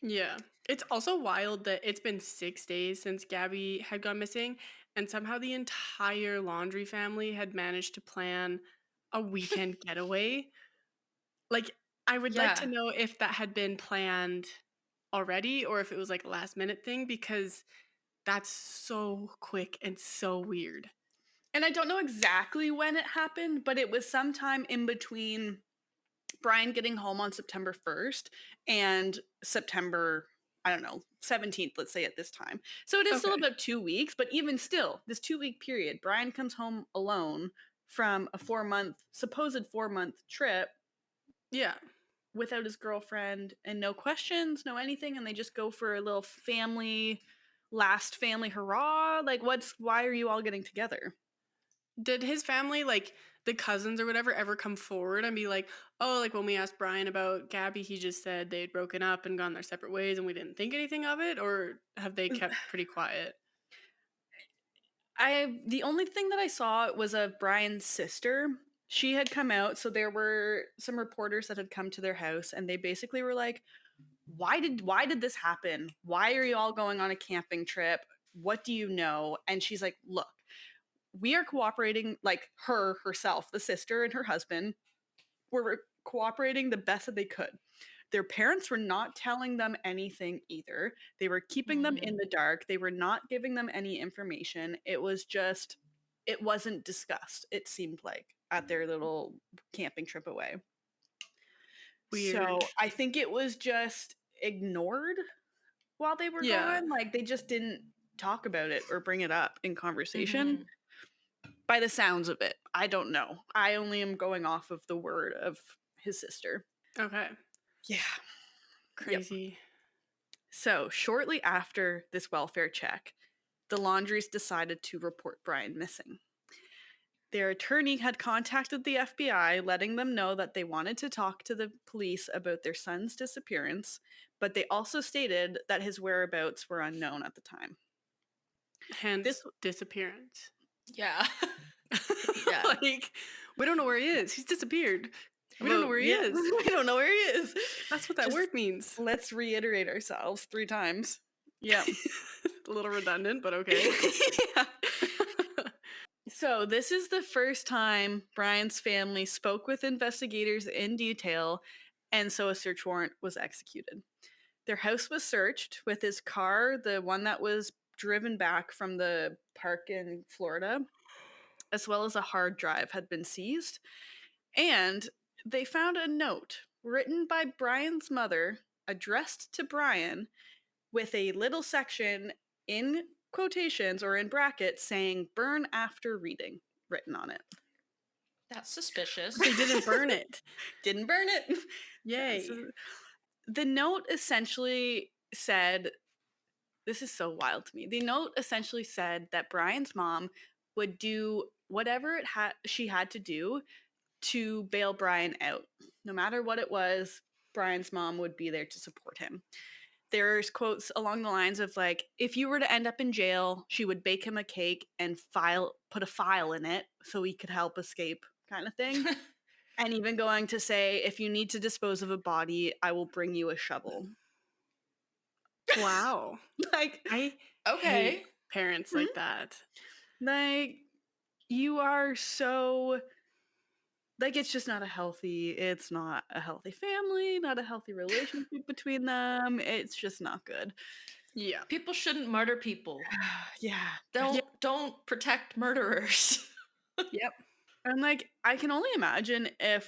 Yeah. It's also wild that it's been 6 days since Gabby had gone missing, and somehow the entire Laundry family had managed to plan a weekend getaway. Like, I would like to Yeah. know if that had been planned already or if it was like a last minute thing because that's so quick and so weird. And I don't know exactly when it happened, but it was sometime in between Brian getting home on September 1st and September, I don't know, 17th, let's say at this time. So it is still Okay. about 2 weeks, but even still, this 2 week period, Brian comes home alone from a supposed 4 month trip Yeah. without his girlfriend and no questions, no anything. And they just go for a little last family hurrah. Like, why are you all getting together? Did his family, like the cousins or whatever, ever come forward and be like, oh, like when we asked Brian about Gabby, he just said they'd broken up and gone their separate ways and we didn't think anything of it? Or have they kept pretty quiet? The only thing that I saw was of Brian's sister. She had come out, so there were some reporters that had come to their house, and they basically were like, why did this happen? Why are you all going on a camping trip? What do you know?" And she's like, "Look, we are cooperating, like herself, the sister and her husband were cooperating the best that they could. Their parents were not telling them anything either. They were keeping them in the dark. They were not giving them any information. It wasn't discussed, it seemed like, at their little camping trip away. Weird. So I think it was just ignored while they were Yeah. gone. Like, they just didn't talk about it or bring it up in conversation. Mhm. By the sounds of it, I don't know. I only am going off of the word of his sister. Okay. Yeah. Yep. Crazy. So, shortly after this welfare check, the Laundries decided to report Brian missing. Their attorney had contacted the FBI, letting them know that they wanted to talk to the police about their son's disappearance, but they also stated that his whereabouts were unknown at the time. Hence This, disappearance. Yeah. Yeah. Like, we don't know where he is. He's disappeared. We don't know where he yeah, is. we don't know where he is. That's what that Just word means. let's reiterate ourselves 3 times. Yeah. A little redundant, but okay. Yeah. So, this is the first time Brian's family spoke with investigators in detail, and so a search warrant was executed. Their house was searched with his car, the one that was driven back from the park in Florida, as well as a hard drive had been seized. And they found a note written by Brian's mother, addressed to Brian, with a little section in quotations or in brackets saying "burn after reading" written on it. That's suspicious. They didn't burn it. Didn't burn it. Yay. So the note essentially said, this is so wild to me. The note essentially said that Brian's mom would do whatever she had to do to bail Brian out. No matter what it was, Brian's mom would be there to support him. There's quotes along the lines of like, if you were to end up in jail, she would bake him a cake and put a file in it so he could help escape, kind of thing. And even going to say, if you need to dispose of a body, I will bring you a shovel. Wow. Like, I hate Okay. parents Mhm. like that. like you are so like it's not a healthy family, not a healthy relationship between them. It's just not good. Yeah. People shouldn't murder people. Yeah. Don't protect murderers. Yep. And like I can only imagine if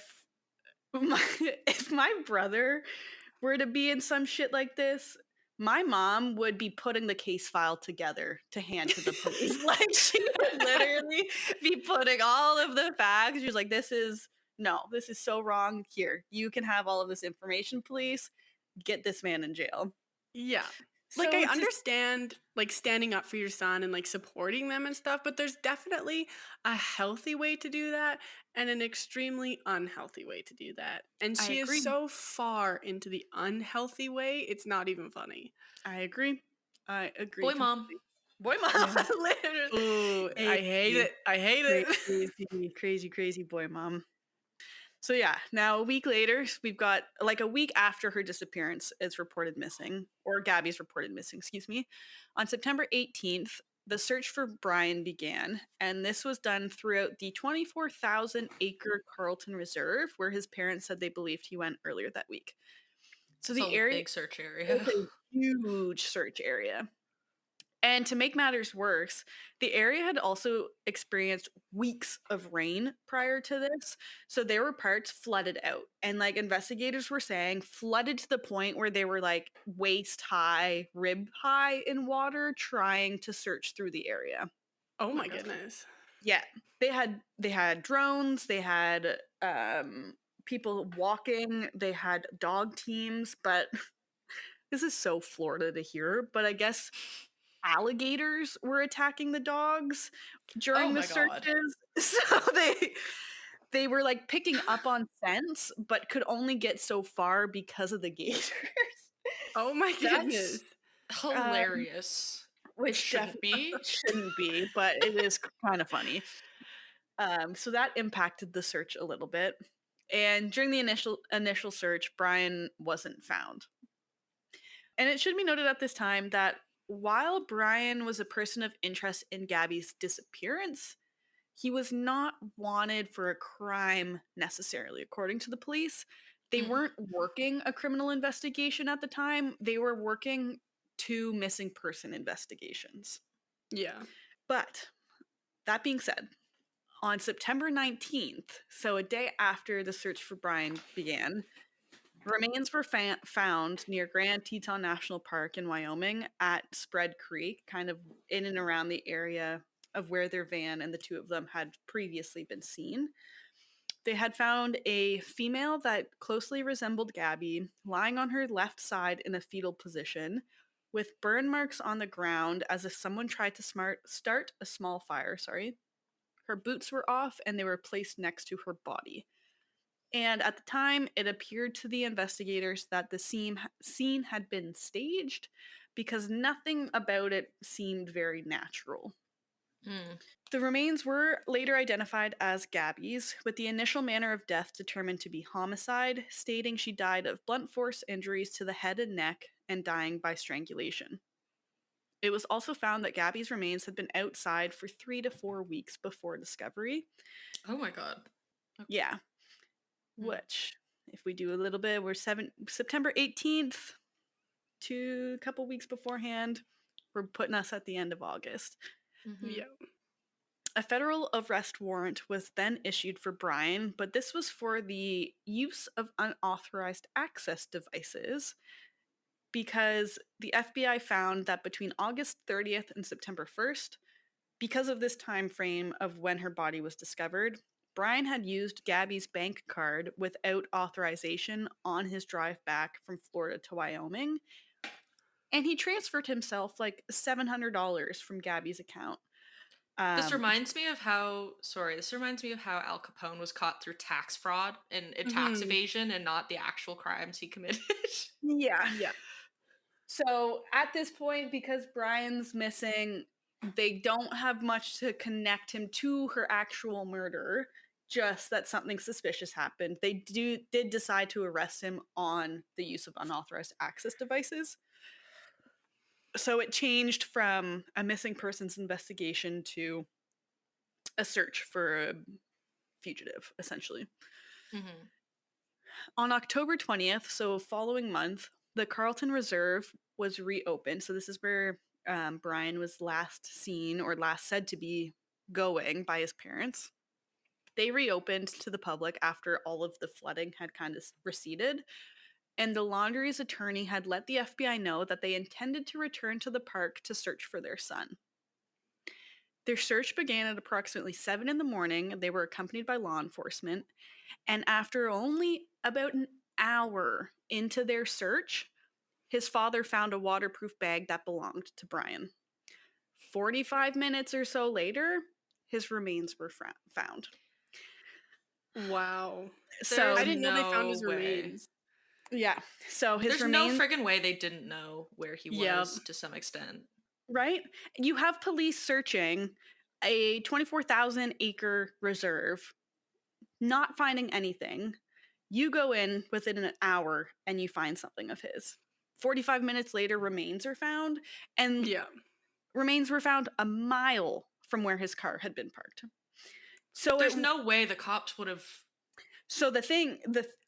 my, if my brother were to be in some shit like this, my mom would be putting the case file together to hand to the police. Like she would literally be putting all of the facts. She's like, this is so wrong. Here, you can have all of this information, police. Get this man in jail. Yeah. Like, I So to understand, like, standing up for your son and, like, supporting them and stuff, but there's definitely a healthy way to do that and an extremely unhealthy way to do that. And I she is agree. so far into the unhealthy way, it's not even funny. I agree. I agree Boy mom. completely. Boy, mom, Yeah. literally. Ooh, I hate Crazy, it. I hate it. crazy boy mom. So yeah, now a week later, we've got like a week after her disappearance is reported missing, or Gabby's reported missing, excuse me. On September 18th, the search for Brian began, and this was done throughout the 24,000 acre Carlton Reserve, where his parents said they believed he went earlier that week. So It's the a area big search is area. a huge search area. And to make matters worse, the area had also experienced weeks of rain prior to this. So there were parts flooded out. And like investigators were saying, flooded to the point where they were like waist high, rib high in water trying to search through the area. Oh My my God. goodness. Yeah. They had drones, they had people walking, they had dog teams, but this is so Florida to hear, but I guess alligators were attacking the dogs Oh during the my God. searches. So they were like picking up on scents, but could only get so far because of the gators. Oh my goodness. That's um, hilarious. It which shouldn't definitely be. shouldn't be, but it is kind of funny. So that impacted the search a little bit. And during the initial search, Brian wasn't found. And it should be noted at this time that while Brian was a person of interest in Gabby's disappearance, he was not wanted for a crime necessarily, according to the police. They Mm. weren't working a criminal investigation at the time, they were working two missing person investigations. Yeah. But that being said, on September 19th, so a day after the search for Brian began, remains were found near Grand Teton National Park in Wyoming at Spread Creek, kind of in and around the area of where their van and the two of them had previously been seen. They had found a female that closely resembled Gabby, lying on her left side in a fetal position, with burn marks on the ground as if someone tried to start a small fire. Sorry. Her boots were off and they were placed next to her body. And at the time, it appeared to the investigators that the scene had been staged because nothing about it seemed very natural. Mm. The remains were later identified as Gabby's, with the initial manner of death determined to be homicide, stating she died of blunt force injuries to the head and neck and dying by strangulation. It was also found that Gabby's remains had been outside for 3 to 4 weeks before discovery. Oh my God. Yeah, which, if we do a little bit, we're September 18th, a couple weeks beforehand. We're putting us at the end of August. Mm-hmm. Yeah. A federal arrest warrant was then issued for Brian, but this was for the use of unauthorized access devices because the FBI found that between August 30th and September 1st, because of this time frame of when her body was discovered, Brian had used Gabby's bank card without authorization on his drive back from Florida to Wyoming, and he transferred himself like $700 from Gabby's account. This reminds me of how, sorry, this reminds me of how Al Capone was caught through tax fraud and tax Mhm. evasion and not the actual crimes he committed. Yeah. Yeah. So at this point, because Brian's missing, they don't have much to connect him to her actual murder, just that something suspicious happened. They did decide to arrest him on the use of unauthorized access devices. So it changed from a missing persons investigation to a search for a fugitive, essentially. Mm-hmm. On October 20th, so following month, the Carlton Reserve was reopened. So this is where Brian was last seen or last said to be going by his parents. They reopened to the public after all of the flooding had kind of receded. And the laundry's attorney had let the FBI know that they intended to return to the park to search for their son. Their search began at approximately 7 in the morning. They were accompanied by law enforcement. And after only about an hour into their search, his father found a waterproof bag that belonged to Brian. 45 minutes or so later, his remains were found. Wow. So I didn't know they found no his way. remains. yeah, so his There's remains. no friggin' way they didn't know where he Yep. was to some extent. Right? You have police searching a 24,000 acre reserve, not finding anything. You go in within an hour and you find something of his. 45 minutes later, remains are found, and Yeah. remains were found a mile from where his car had been parked. So There's no way the cops would have. So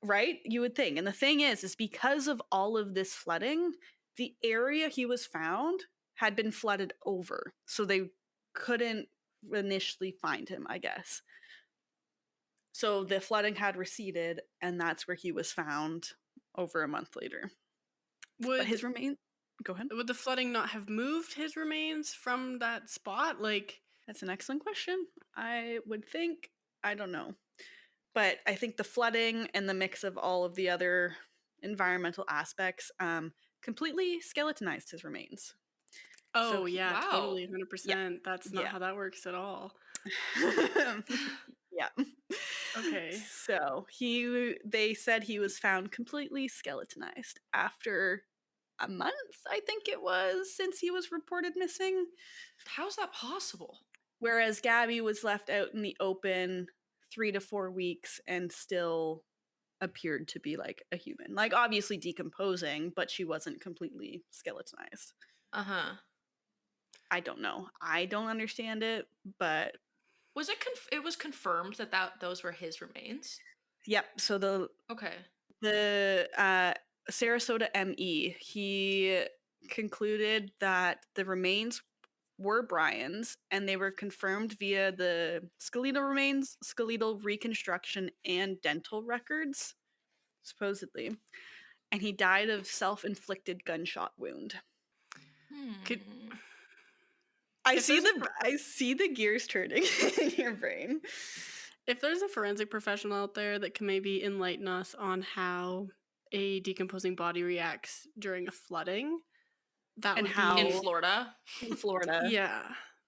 right, you would think, and the thing is because of all of this flooding, the area he was found had been flooded over, so they couldn't initially find him, I guess. So the flooding had receded, and that's where he was found over a month later. But his remains. Go ahead. Would the flooding not have moved his remains from that spot? Like, That's an excellent question. I would think. I don't know. But I think the flooding and the mix of all of the other environmental aspects completely skeletonized his remains. oh, he- yeah, wow. totally, 100%. That's not Yeah. how that works at all. Yeah. Okay. So they said he was found completely skeletonized after a month, I think it was, since he was reported missing. How's that possible? Whereas Gabby was left out in the open 3 to 4 weeks and still appeared to be like a human. Like obviously decomposing, but she wasn't completely skeletonized. Uh-huh. I don't know. I don't understand it, but Was it it was confirmed that those were his remains? yep. So the Okay. Sarasota ME, he concluded that the remains were Brian's, and they were confirmed via the skeletal remains, skeletal reconstruction, and dental records, supposedly. And he died of self-inflicted gunshot wound. Could, I If see there's a I see the gears turning in your brain. if there's a forensic professional out there that can maybe enlighten us on how a decomposing body reacts during a flooding, that And would how In be Florida? in Florida. yeah,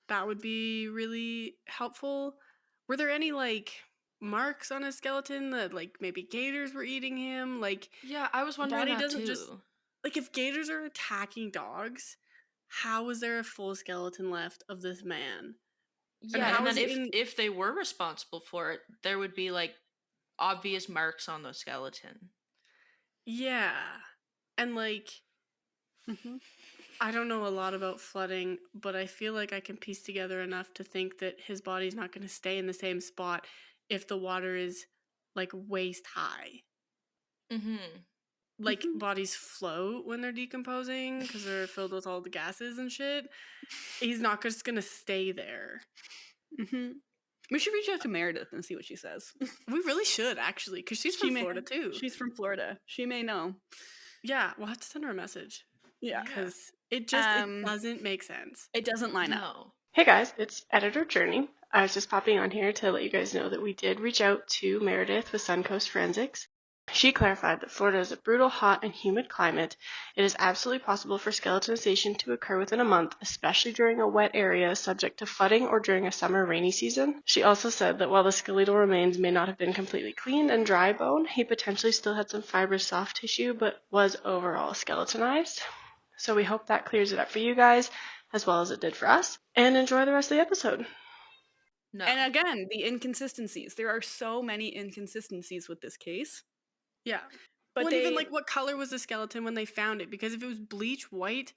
that would be really helpful. Were there any like marks on his skeleton that like maybe gators were eating him? Like Yeah, I was wondering body that doesn't too. just like if gators are attacking dogs, how is there a full skeleton left of this man? And Yeah, how and is then it in if they were responsible for it, there would be like obvious marks on the skeleton. yeah. And like Mm-hmm. I don't know a lot about flooding, but I feel like I can piece together enough to think that his body's not going to stay in the same spot if the water is like waist high. Mm-hmm. Like Mm-hmm. bodies float when they're decomposing because they're filled with all the gases and shit. He's not just going to stay there. Mm-hmm. We should reach out to Meredith and see what she says. We really should actually because she's from Florida too. She's from Florida. She may know. Yeah, we'll have to send her a message Yeah. because it just it doesn't make sense. It doesn't line up. No. Hey guys, it's Editor Journey. I was just popping on here to let you guys know that we did reach out to Meredith with Suncoast Forensics. She clarified that Florida is a brutal, hot, and humid climate. It is absolutely possible for skeletonization to occur within a month, especially during a wet area subject to flooding or during a summer rainy season. She also said that while the skeletal remains may not have been completely cleaned and dry bone, he potentially still had some fibrous soft tissue but was overall skeletonized. So we hope that clears it up for you guys as well as it did for us. And enjoy the rest of the episode. No. And again, the inconsistencies. There are so many inconsistencies with this case. Yeah. But Well, even like what color was the skeleton when they found it? Because if it was bleach white,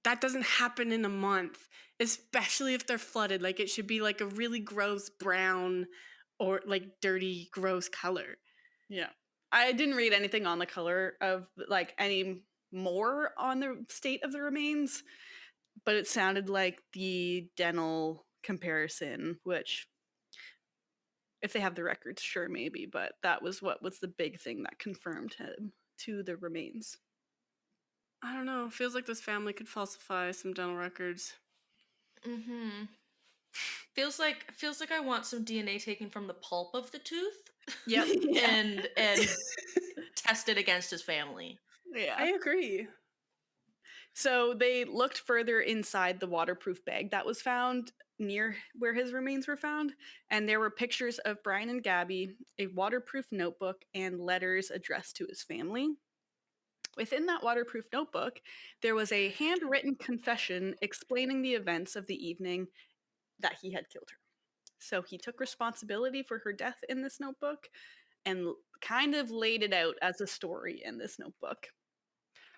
that doesn't happen in a month, especially if they're flooded. Like it should be like a really gross brown or like dirty, gross color. Yeah. I didn't read anything on the color of like any more on the state of the remains, but it sounded like the dental comparison, which if they have the records, sure, maybe, but that was what was the big thing that confirmed him to the remains. I don't know. Feels like this family could falsify some dental records. Mm-hmm. Feels like I want some DNA taken from the pulp of the tooth. Yep. and tested against his family. Yeah. I agree. So they looked further inside the waterproof bag that was found near where his remains were found, and there were pictures of Brian and Gabby, a waterproof notebook, and letters addressed to his family. Within that waterproof notebook, there was a handwritten confession explaining the events of the evening that he had killed her. So he took responsibility for her death in this notebook and kind of laid it out as a story in this notebook.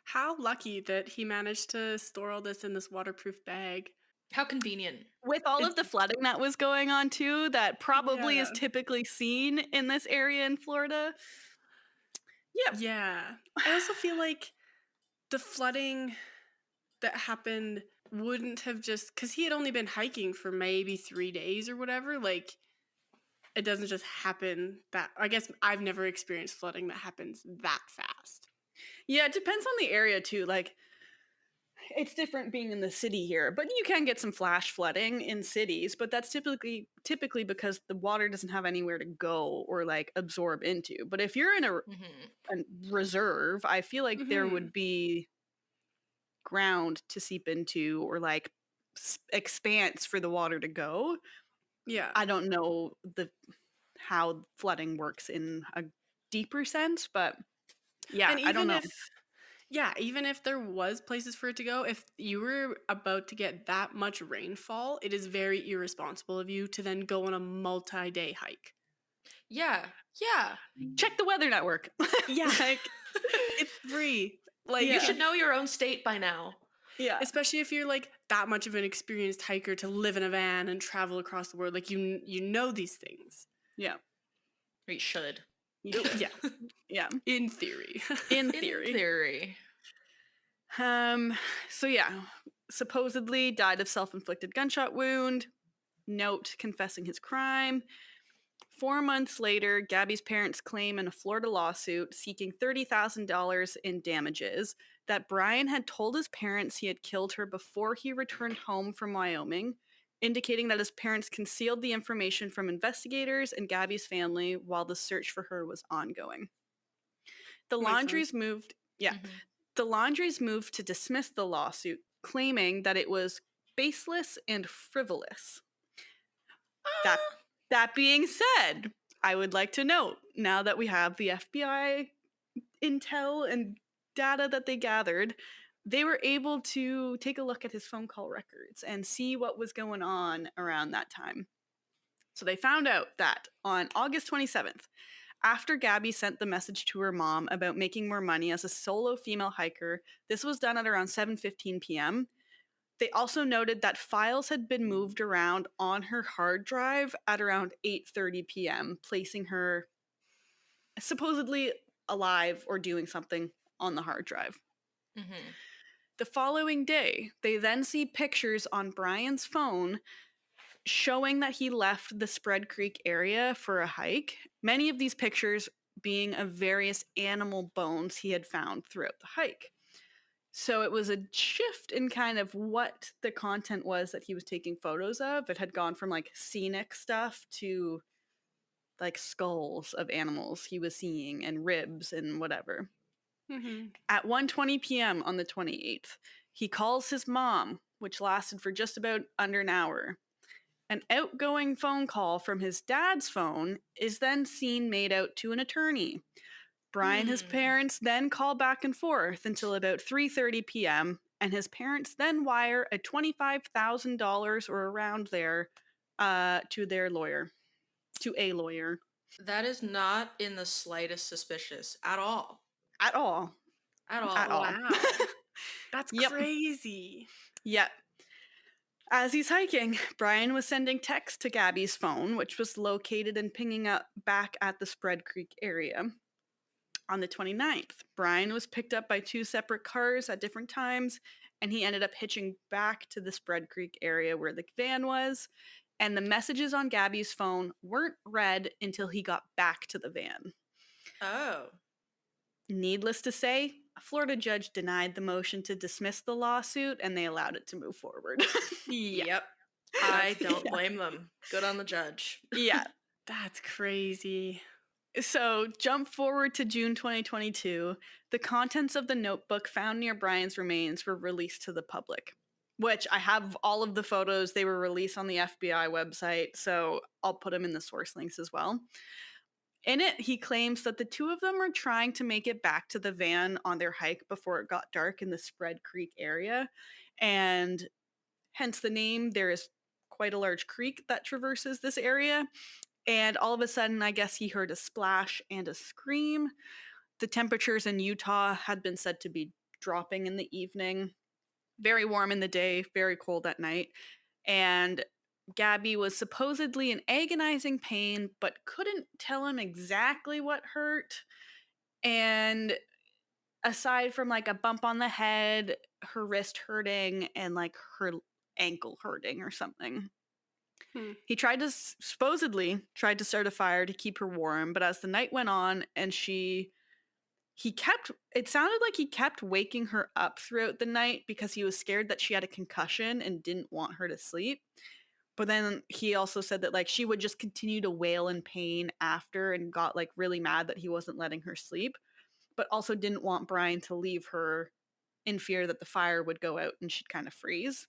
How lucky that he managed to store all this in this waterproof bag. How convenient. With all of the flooding that was going on too, that probably is Yeah. typically seen in this area in Florida. Yep. Yeah. I also feel like the flooding that happened wouldn't have just, because he had only been hiking for maybe 3 days or whatever, like it doesn't just happen that, I guess I've never experienced flooding that happens that fast. Yeah, it depends on the area too. Like, it's different being in the city here, but you can get some flash flooding in cities, but that's typically because the water doesn't have anywhere to go or like absorb into. But if you're in a reserve, I feel like there would be ground to seep into or like expanse for the water to go. Yeah. I don't know how flooding works in a deeper sense, but yeah, And I don't know. Even if there was places for it to go, if you were about to get that much rainfall, it is very irresponsible of you to then go on a multi-day hike. Yeah. Check the weather network. Yeah. Like, It's free. Like You should know your own state by now. yeah. especially if you're like that much of an experienced hiker to live in a van and travel across the world, like you know these things. Yeah. Or you should. Yeah. Yeah. In theory. In In theory. theory. So yeah, supposedly died of self-inflicted gunshot wound. Note confessing his crime. 4 months later, Gabby's parents claim in a Florida lawsuit seeking $30,000 in damages that Brian had told his parents he had killed her before he returned home from Wyoming, indicating that his parents concealed the information from investigators and Gabby's family while the search for her was ongoing. The Laundries moved, the Laundries moved to dismiss the lawsuit, claiming that it was baseless and frivolous. That being said, I would like to note, now that we have the FBI intel and data that they gathered, they were able to take a look at his phone call records and see what was going on around that time. So they found out that on August 27th, after Gabby sent the message to her mom about making more money as a solo female hiker, this was done at around 7:15 p.m., they also noted that files had been moved around on her hard drive at around 8:30 p.m., placing her supposedly alive or doing something on the hard drive. The following day, they then see pictures on Brian's phone showing that he left the Spread Creek area for a hike, many of these pictures being of various animal bones he had found throughout the hike. So it was a shift in kind of what the content was that he was taking photos of. It had gone from like scenic stuff to like skulls of animals he was seeing and ribs and whatever. At 1:20 p.m. on the 28th, he calls his mom, which lasted for just about under an hour. An outgoing phone call from his dad's phone is then seen made out to an attorney. Brian, his parents, then call back and forth until about 3:30 p.m., and his parents then wire a $25,000 or around there to their lawyer, to a lawyer. That is not in the slightest suspicious at all. At all. At all. At all. Wow. That's Yep. crazy. Yep. As he's hiking, Brian was sending texts to Gabby's phone, which was located and pinging up back at the Spread Creek area. On the 29th, Brian was picked up by 2 separate cars at different times, and he ended up hitching back to the Spread Creek area where the van was, and the messages on Gabby's phone weren't read until he got back to the van. Oh. Needless to say, a Florida judge denied the motion to dismiss the lawsuit, and they allowed it to move forward. Yep. I don't blame them. Good on the judge. Yeah. That's crazy. So, jump forward to June 2022. The contents of the notebook found near Brian's remains were released to the public, which I have all of the photos. They were released on the FBI website, so I'll put them in the source links as well. In it, he claims that the 2 of them were trying to make it back to the van on their hike before it got dark in the Spread Creek area, and hence the name. There is quite a large creek that traverses this area. And all of a sudden, I guess he heard a splash and a scream. The temperatures in Utah had been said to be dropping in the evening. Very warm in the day, very cold at night. And Gabby was supposedly in agonizing pain, but couldn't tell him exactly what hurt. And aside from like a bump on the head, her wrist hurting, and like her ankle hurting or something. He supposedly tried to start a fire to keep her warm, but as the night went on and it sounded like he kept waking her up throughout the night because he was scared that she had a concussion and didn't want her to sleep. But then he also said that like she would just continue to wail in pain after, and got like really mad that he wasn't letting her sleep, but also didn't want Brian to leave her in fear that the fire would go out and she'd kind of freeze.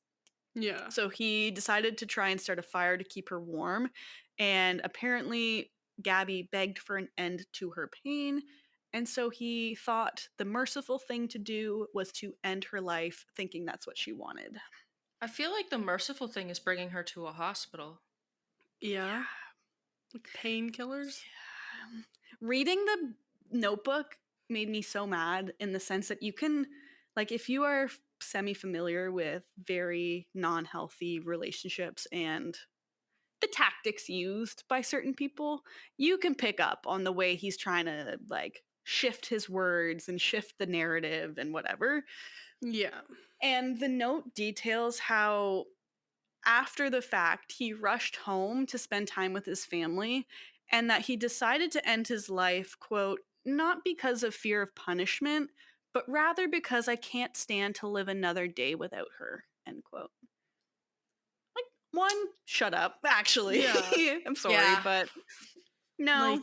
Yeah. So he decided to try and start a fire to keep her warm, and apparently Gabby begged for an end to her pain, and so he thought the merciful thing to do was to end her life, thinking that's what she wanted. I feel like the merciful thing is bringing her to a hospital. Yeah. Like painkillers? Reading the notebook made me so mad, in the sense that you can, like, if you are semi-familiar with very non-healthy relationships and the tactics used by certain people, you can pick up on the way he's trying to like shift his words and shift the narrative and whatever. Yeah. And the note details how after the fact he rushed home to spend time with his family, and that he decided to end his life, quote, not because of fear of punishment, but rather because I can't stand to live another day without her, end quote. Like, one, shut up, actually. Yeah. I'm sorry, Yeah. but no, Like,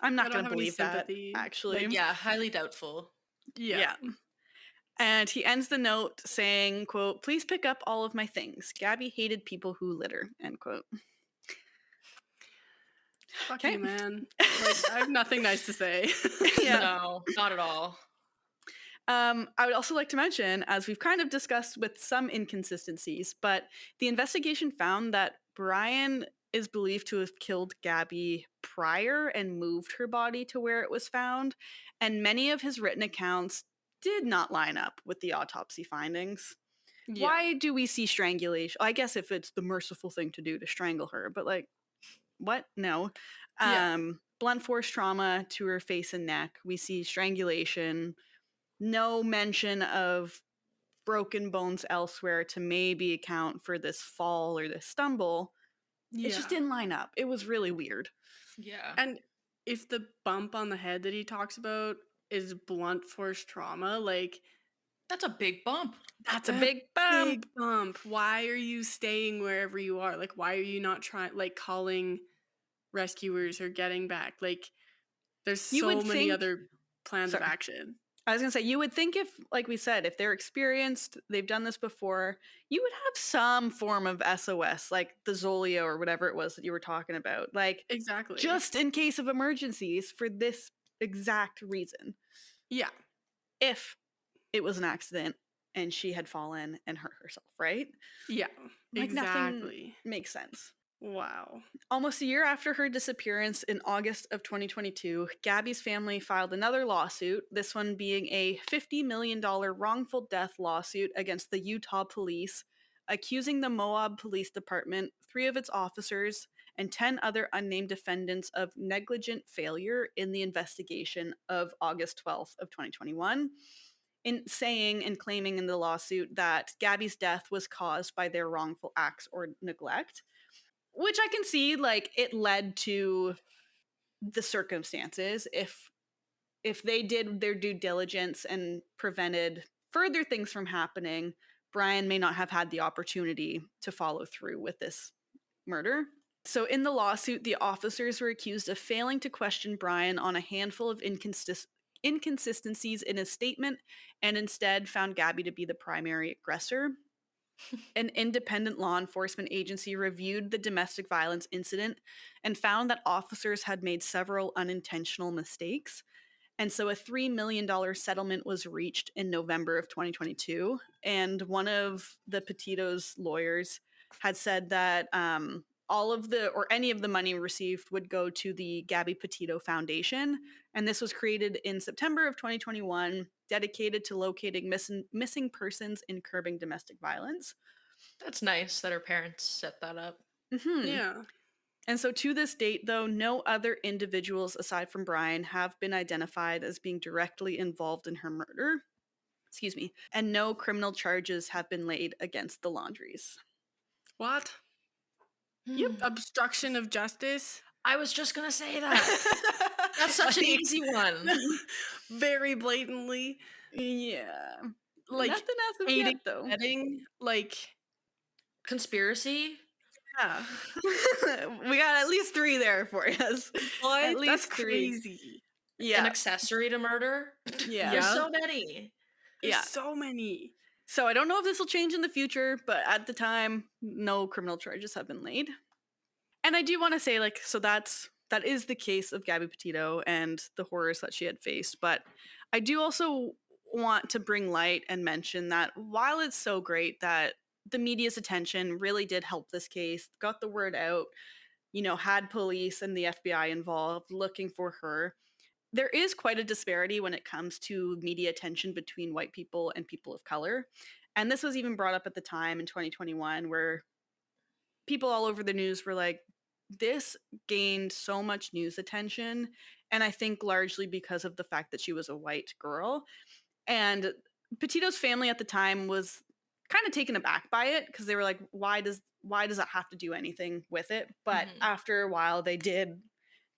I'm I not don't going to have any believe that, sympathy. actually. Like, Yeah, highly doubtful. yeah. And he ends the note saying, quote, please pick up all of my things. Gabby hated people who litter, end quote. Fuck Okay. you, man. Like, I have nothing nice to say. Yeah. No, not at all. I would also like to mention, as we've kind of discussed with some inconsistencies, but the investigation found that Brian is believed to have killed Gabby prior and moved her body to where it was found, and many of his written accounts did not line up with the autopsy findings. Yeah. Why do we see strangulation? I guess if it's the merciful thing to do to strangle her, but like, what? No. Yeah. Blunt force trauma to her face and neck. We see strangulation. No mention of broken bones elsewhere to maybe account for this fall or this stumble. Yeah. It just didn't line up. It was really weird. Yeah. And if the bump on the head that he talks about is blunt force trauma, like, That's a big bump. That's a big bump. big bump. Why are you staying wherever you are? Like, why are you not trying, like, calling rescuers or getting back? Like, there's You so would many think- other plans Sorry. of action. I was going to say, you would think if, like we said, if they're experienced, they've done this before, you would have some form of SOS, like the Zolio or whatever it was that you were talking about. Like, Exactly. just in case of emergencies for this exact reason Yeah. if it was an accident and she had fallen and hurt herself, right? Yeah. Like nothing Exactly. makes sense. Wow. Almost a year after her disappearance in August of 2022, Gabby's family filed another lawsuit, this one being a $50 million wrongful death lawsuit against the Utah police, accusing the Moab Police Department, 3 of its officers, and 10 other unnamed defendants of negligent failure in the investigation of August 12th of 2021. In saying and claiming in the lawsuit that Gabby's death was caused by their wrongful acts or neglect, which I can see, like, it led to the circumstances. If they did their due diligence and prevented further things from happening, Brian may not have had the opportunity to follow through with this murder. So in the lawsuit, the officers were accused of failing to question Brian on a handful of inconsistencies in his statement and instead found Gabby to be the primary aggressor. An independent law enforcement agency reviewed the domestic violence incident and found that officers had made several unintentional mistakes. And so a $3 million settlement was reached in November of 2022. And one of the Petito's lawyers had said that all of the, or any of the money received would go to the Gabby Petito Foundation. And this was created in September of 2021, dedicated to locating missing persons and curbing domestic violence. That's nice that her parents set that up. Mm-hmm. Yeah. And so to this date, though, no other individuals aside from Brian have been identified as being directly involved in her murder. Excuse me. And no criminal charges have been laid against the Laundries. What? Yep. Obstruction of justice? I was just gonna say that. That's such an easy one. Very blatantly. Yeah. Like, Nothing as of aiding, yet, though. abetting, like, Conspiracy? yeah. We got at least 3 there for us. What? At least That's 3. crazy. An Yeah. accessory to murder? Yeah. There's Yeah. so many. There's Yeah. so many. So I don't know if this will change in the future, but at the time, no criminal charges have been laid. And I do want to say, like, so that is the case of Gabby Petito and the horrors that she had faced. But I do also want to bring light and mention that while it's so great that the media's attention really did help this case, got the word out, had police and the FBI involved looking for her, there is quite a disparity when it comes to media attention between white people and people of color. And this was even brought up at the time in 2021, where people all over the news were like, this gained so much news attention. And I think largely because of the fact that she was a white girl. And Petito's family at the time was kind of taken aback by it because they were like, why does that have to do anything with it? But after a while, they did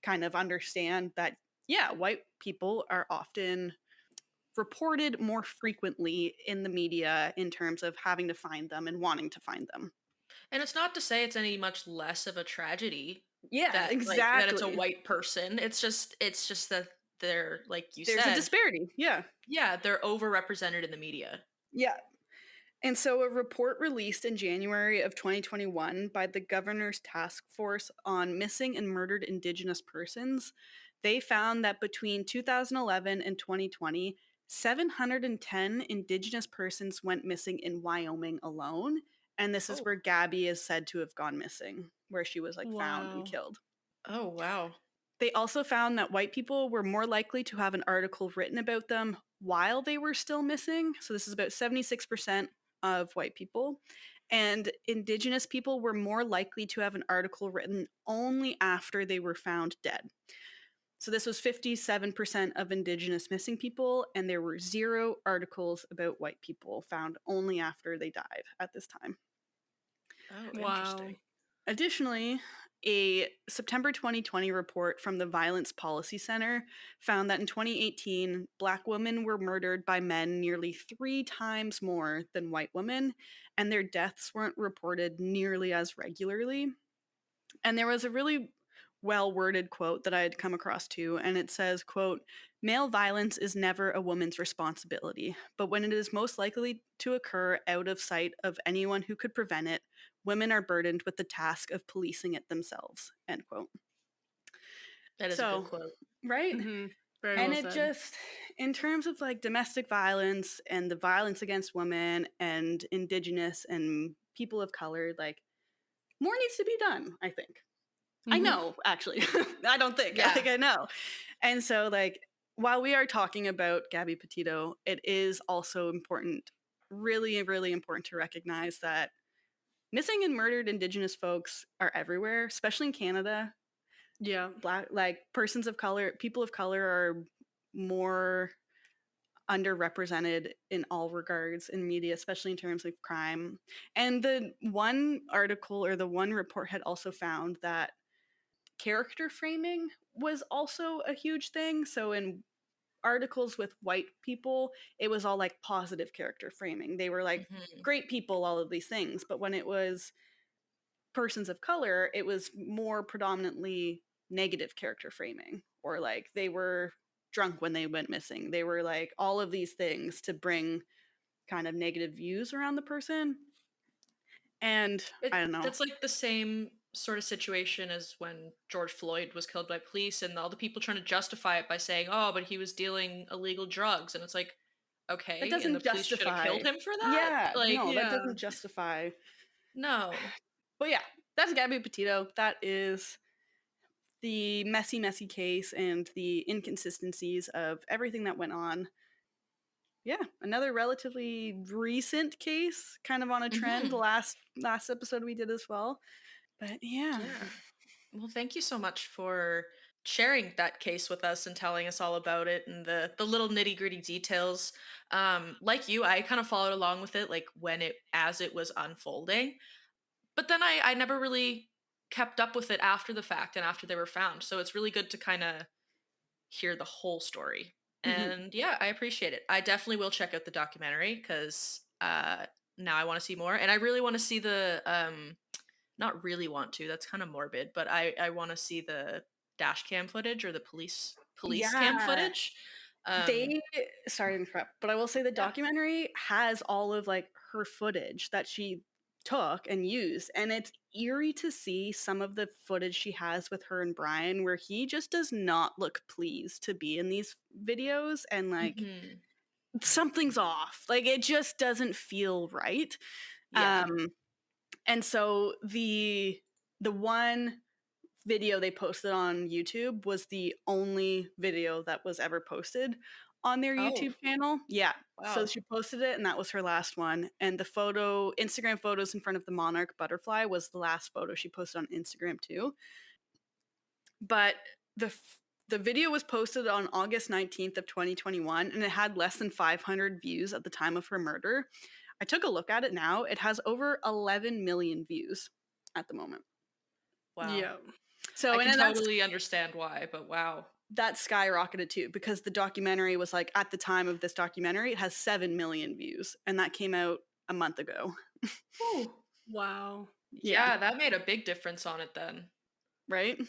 kind of understand that, yeah, white people are often reported more frequently in the media in terms of having to find them and wanting to find them. And it's not to say it's any much less of a tragedy. Yeah, that, exactly. Like, that it's a white person. It's just that they're, like you said. There's a disparity. Yeah. Yeah, they're overrepresented in the media. Yeah. And so a report released in January of 2021 by the Governor's Task Force on Missing and Murdered Indigenous Persons, they found that between 2011 and 2020, 710 Indigenous persons went missing in Wyoming alone. And this is where Gabby is said to have gone missing, where she was found and killed. Oh, wow. They also found that white people were more likely to have an article written about them while they were still missing. So this is about 76% of white people. And Indigenous people were more likely to have an article written only after they were found dead. So this was 57% of Indigenous missing people, and there were 0 articles about white people found only after they died at this time. Oh, Wow. interesting. Additionally, a September 2020 report from the Violence Policy Center found that in 2018, Black women were murdered by men nearly 3 times more than white women, and their deaths weren't reported nearly as regularly. And there was a really well-worded quote that I had come across too, and it says, quote, "Male violence is never a woman's responsibility, but when it is most likely to occur out of sight of anyone who could prevent it, women are burdened with the task of policing it themselves," end quote. That is a good quote. Right? Mhm. Very And well it said. just, in terms of like domestic violence and the violence against women and Indigenous and people of color, like more needs to be done, I think. I Mhm. know, actually. I don't think. Yeah. Like, I know. And so, like, while we are talking about Gabby Petito, it is also important, really, really important to recognize that missing and murdered Indigenous folks are everywhere, especially in Canada. Yeah. Black, like, persons of color, people of color are more underrepresented in all regards in media, especially in terms of crime. And the one article or the one report had also found that character framing was also a huge thing. So in articles with white people, it was all like positive character framing. They were like Mhm. great people, all of these things. But when it was persons of color, it was more predominantly negative character framing, or like they were drunk when they went missing. They were like all of these things to bring kind of negative views around the person. And I don't know. That's like the same sort of situation as when George Floyd was killed by police and all the people trying to justify it by saying, "Oh, but he was dealing illegal drugs." And it's like, That "Okay, and the doesn't police should have justify. killed him for that?" Yeah, Like, no, that Yeah. doesn't justify. no. But yeah, that's Gabby Petito. That is the messy, messy case and the inconsistencies of everything that went on. Yeah, another relatively recent case, kind of on a trend. The Mhm. last episode we did as well. But yeah. Yeah. Well, thank you so much for sharing that case with us and telling us all about it and the little nitty-gritty details. Like you, I kind of followed along with it like when it as it was unfolding. But then I never really kept up with it after the fact and after they were found. So it's really good to kind of hear the whole story. Mhm. And yeah, I appreciate it. I definitely will check out the documentary because now I want to see more. And I really want to see the not really want to, that's kind of morbid, but I want to see the dash cam footage or the police cam Yeah. footage. They sorry to interrupt, but I will say the Yeah. documentary has all of like her footage that she took and used, and it's eerie to see some of the footage she has with her and Brian where he just does not look pleased to be in these videos, and like Mhm. something's off. Like it just doesn't feel right. Yeah. Um and so the one video they posted on YouTube was the only video that was ever posted on their Oh, YouTube channel. Yeah. So wow. she posted it and that was her last one. And the Instagram photos in front of the monarch butterfly was the last photo she posted on Instagram too. But the video was posted on August 19th of 2021 and it had less than 500 views at the time of her murder. I took a look at it now. It has over 11 million views at the moment. Wow. Yeah. I So, and can then totally understand why, but wow. that skyrocketed too because the documentary was like at the time of this documentary it has 7 million views and that came out a month ago. Whew. Wow. Yeah, Yeah, that made a big difference on it then. right.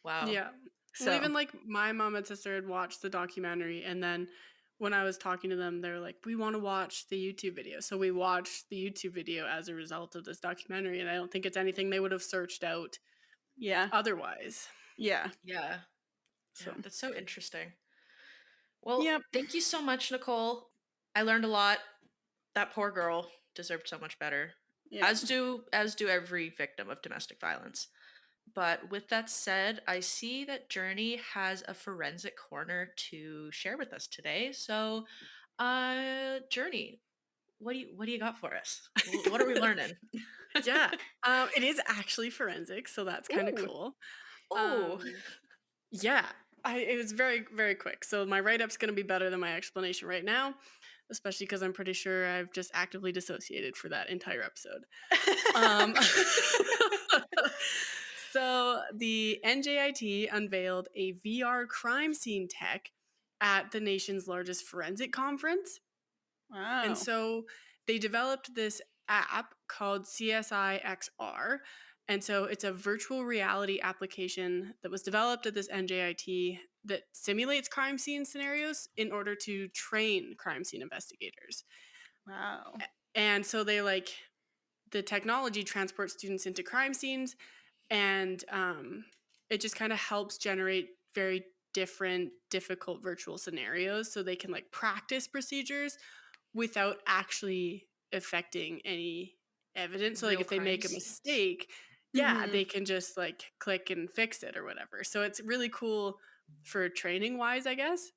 Wow. Yeah. Well, So even like my mom and sister had watched the documentary, and then when I was talking to them, they were like, "We want to watch the YouTube video." So we watched the YouTube video as a result of this documentary, and I don't think it's anything they would have searched out yeah, otherwise. yeah, Yeah. so Yeah, that's so interesting. Well, yep, thank you so much, Nicole. I learned a lot. That poor girl deserved so much better. yeah. As do every victim of domestic violence. But with that said, I see that Journey has a forensic corner to share with us today. So, Journey, what do you got for us? What are we learning? Yeah. It is actually forensics, so that's kind of Ooh, cool. Oh, Um, yeah. It was very, very quick. So my write up's going to be better than my explanation right now, especially because I'm pretty sure I've just actively dissociated for that entire episode. Um, so the NJIT unveiled a VR crime scene tech at the nation's largest forensic conference. And wow, so they developed this app called CSI XR. And so it's a virtual reality application that was developed at this NJIT that simulates crime scene scenarios in order to train crime scene investigators. wow, And so they like the technology transports students into crime scenes, and it just kind of helps generate very different difficult virtual scenarios so they can like practice procedures without actually affecting any evidence. So like Real if they crime make a scenes. mistake, yeah, they can just like click and fix it or whatever. So it's really cool for training wise, I guess.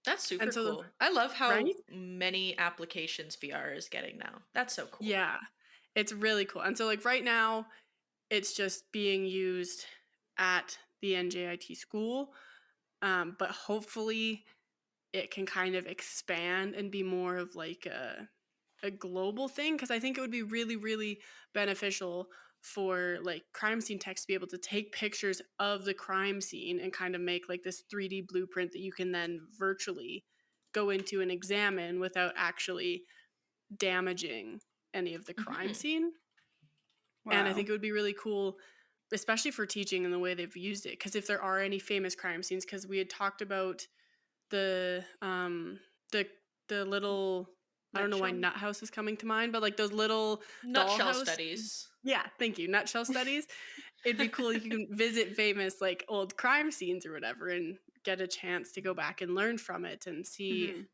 That's super And so cool. I love right? how many applications VR is getting now. That's so cool. Yeah. It's really cool. And so like right now it's just being used at the NJIT school. But hopefully it can kind of expand and be more of like a global thing, because I think it would be really, really beneficial for like crime scene techs to be able to take pictures of the crime scene and kind of make like this 3D blueprint that you can then virtually go into and examine without actually damaging any of the crime Mhm. scene. And I think it would be really cool, especially for teaching and the way they've used it. Because if there are any famous crime scenes, because we had talked about the the the little, I don't know why Nutshell? nut house is coming to mind, but like those little Nutshell dollhouse. studies. Yeah, thank you. Nutshell studies. It'd be cool if you can visit famous like old crime scenes or whatever and get a chance to go back and learn from it and see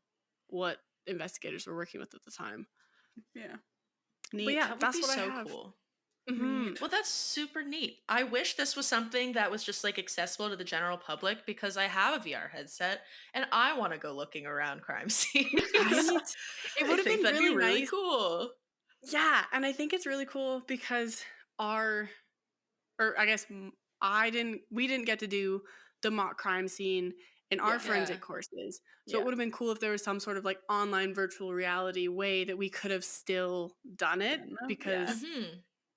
what investigators were working with at the time. Yeah. But Neat. yeah, That would that's be what I so have. cool. Mhm. Well, that's super neat. I wish this was something that was just like accessible to the general public because I have a VR headset and I want to go looking around crime scenes. Right? It I would have think been that'd be really really nice. cool. Yeah, and I think it's really cool because our, or I guess we didn't get to do the mock crime scene in our Yeah. forensic Yeah. courses. So Yeah. it would have been cool if there was some sort of like online virtual reality way that we could have still done it, Yeah. because Hmm.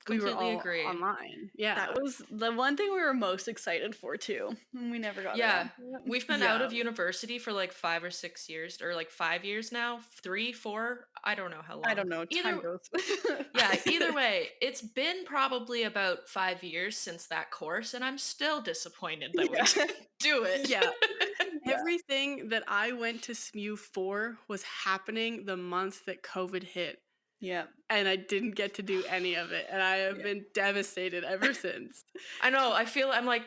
we were Completely all agree. online. Yeah. That was the one thing we were most excited for too. And we never got Yeah. around to it. We've been out Yeah. of university for like 5 or 6 years, or like 5 years now, 3, 4. I don't know how I long. don't know. Time goes. Yeah, either way, it's been probably about 5 years since that course, and I'm still disappointed that we Yeah. didn't do it. Yeah. Yeah. Everything that I went to SMU for was happening the month that COVID hit. Yeah. And I didn't get to do any of it. And I have been devastated ever since. I know. I'm like,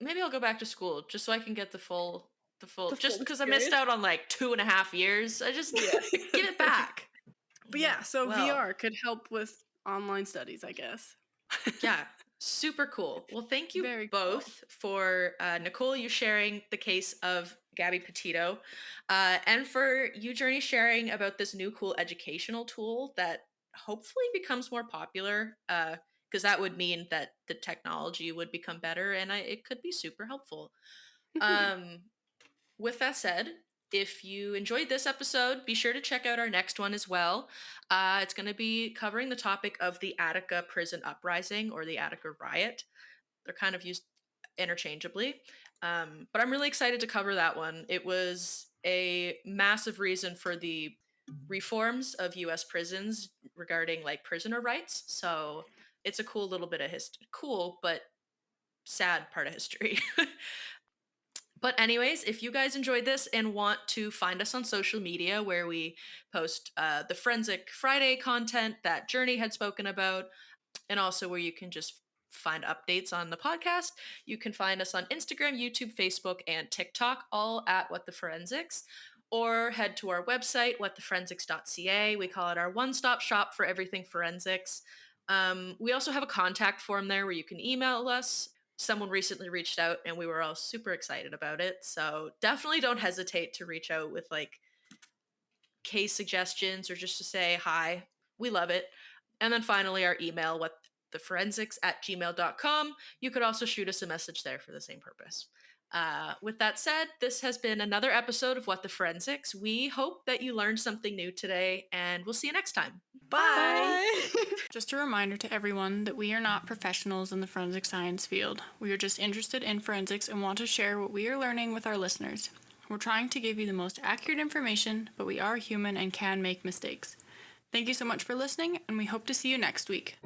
maybe I'll go back to school just so I can get the full, The full just because I missed experience. out on like 2.5 years. I just Yeah. give it back. But yeah, so Well, VR could help with online studies, I guess. yeah, super cool. Well, thank you Very cool. both for Nicole, you sharing the case of Gabby Petito, and for you, Journey, sharing about this new cool educational tool that hopefully becomes more popular. Because that would mean that the technology would become better, and it could be super helpful. Um, with that said, if you enjoyed this episode, be sure to check out our next one as well. It's going to be covering the topic of the Attica prison uprising or the Attica riot. They're kind of used interchangeably. But I'm really excited to cover that one. It was a massive reason for the reforms of US prisons regarding like prisoner rights. So it's a cool little bit of history. Cool, but sad part of history. But anyways, if you guys enjoyed this and want to find us on social media where we post the Forensic Friday content that Journey had spoken about, and also where you can just find updates on the podcast, you can find us on Instagram, YouTube, Facebook, and TikTok, all at What the Forensics. Or head to our website, whattheforensics.ca. We call it our one-stop shop for everything forensics. We also have a contact form there where you can email us. Someone recently reached out and we were all super excited about it. So definitely don't hesitate to reach out with like case suggestions or just to say hi. We love it. And then finally, our email, whattheforensics@gmail.com. You could also shoot us a message there for the same purpose. With that said, this has been another episode of What the Forensics. We hope that you learned something new today, and we'll see you next time. Bye. Just a reminder to everyone that we are not professionals in the forensic science field. We are just interested in forensics and want to share what we are learning with our listeners. We're trying to give you the most accurate information, but we are human and can make mistakes. Thank you so much for listening, and we hope to see you next week.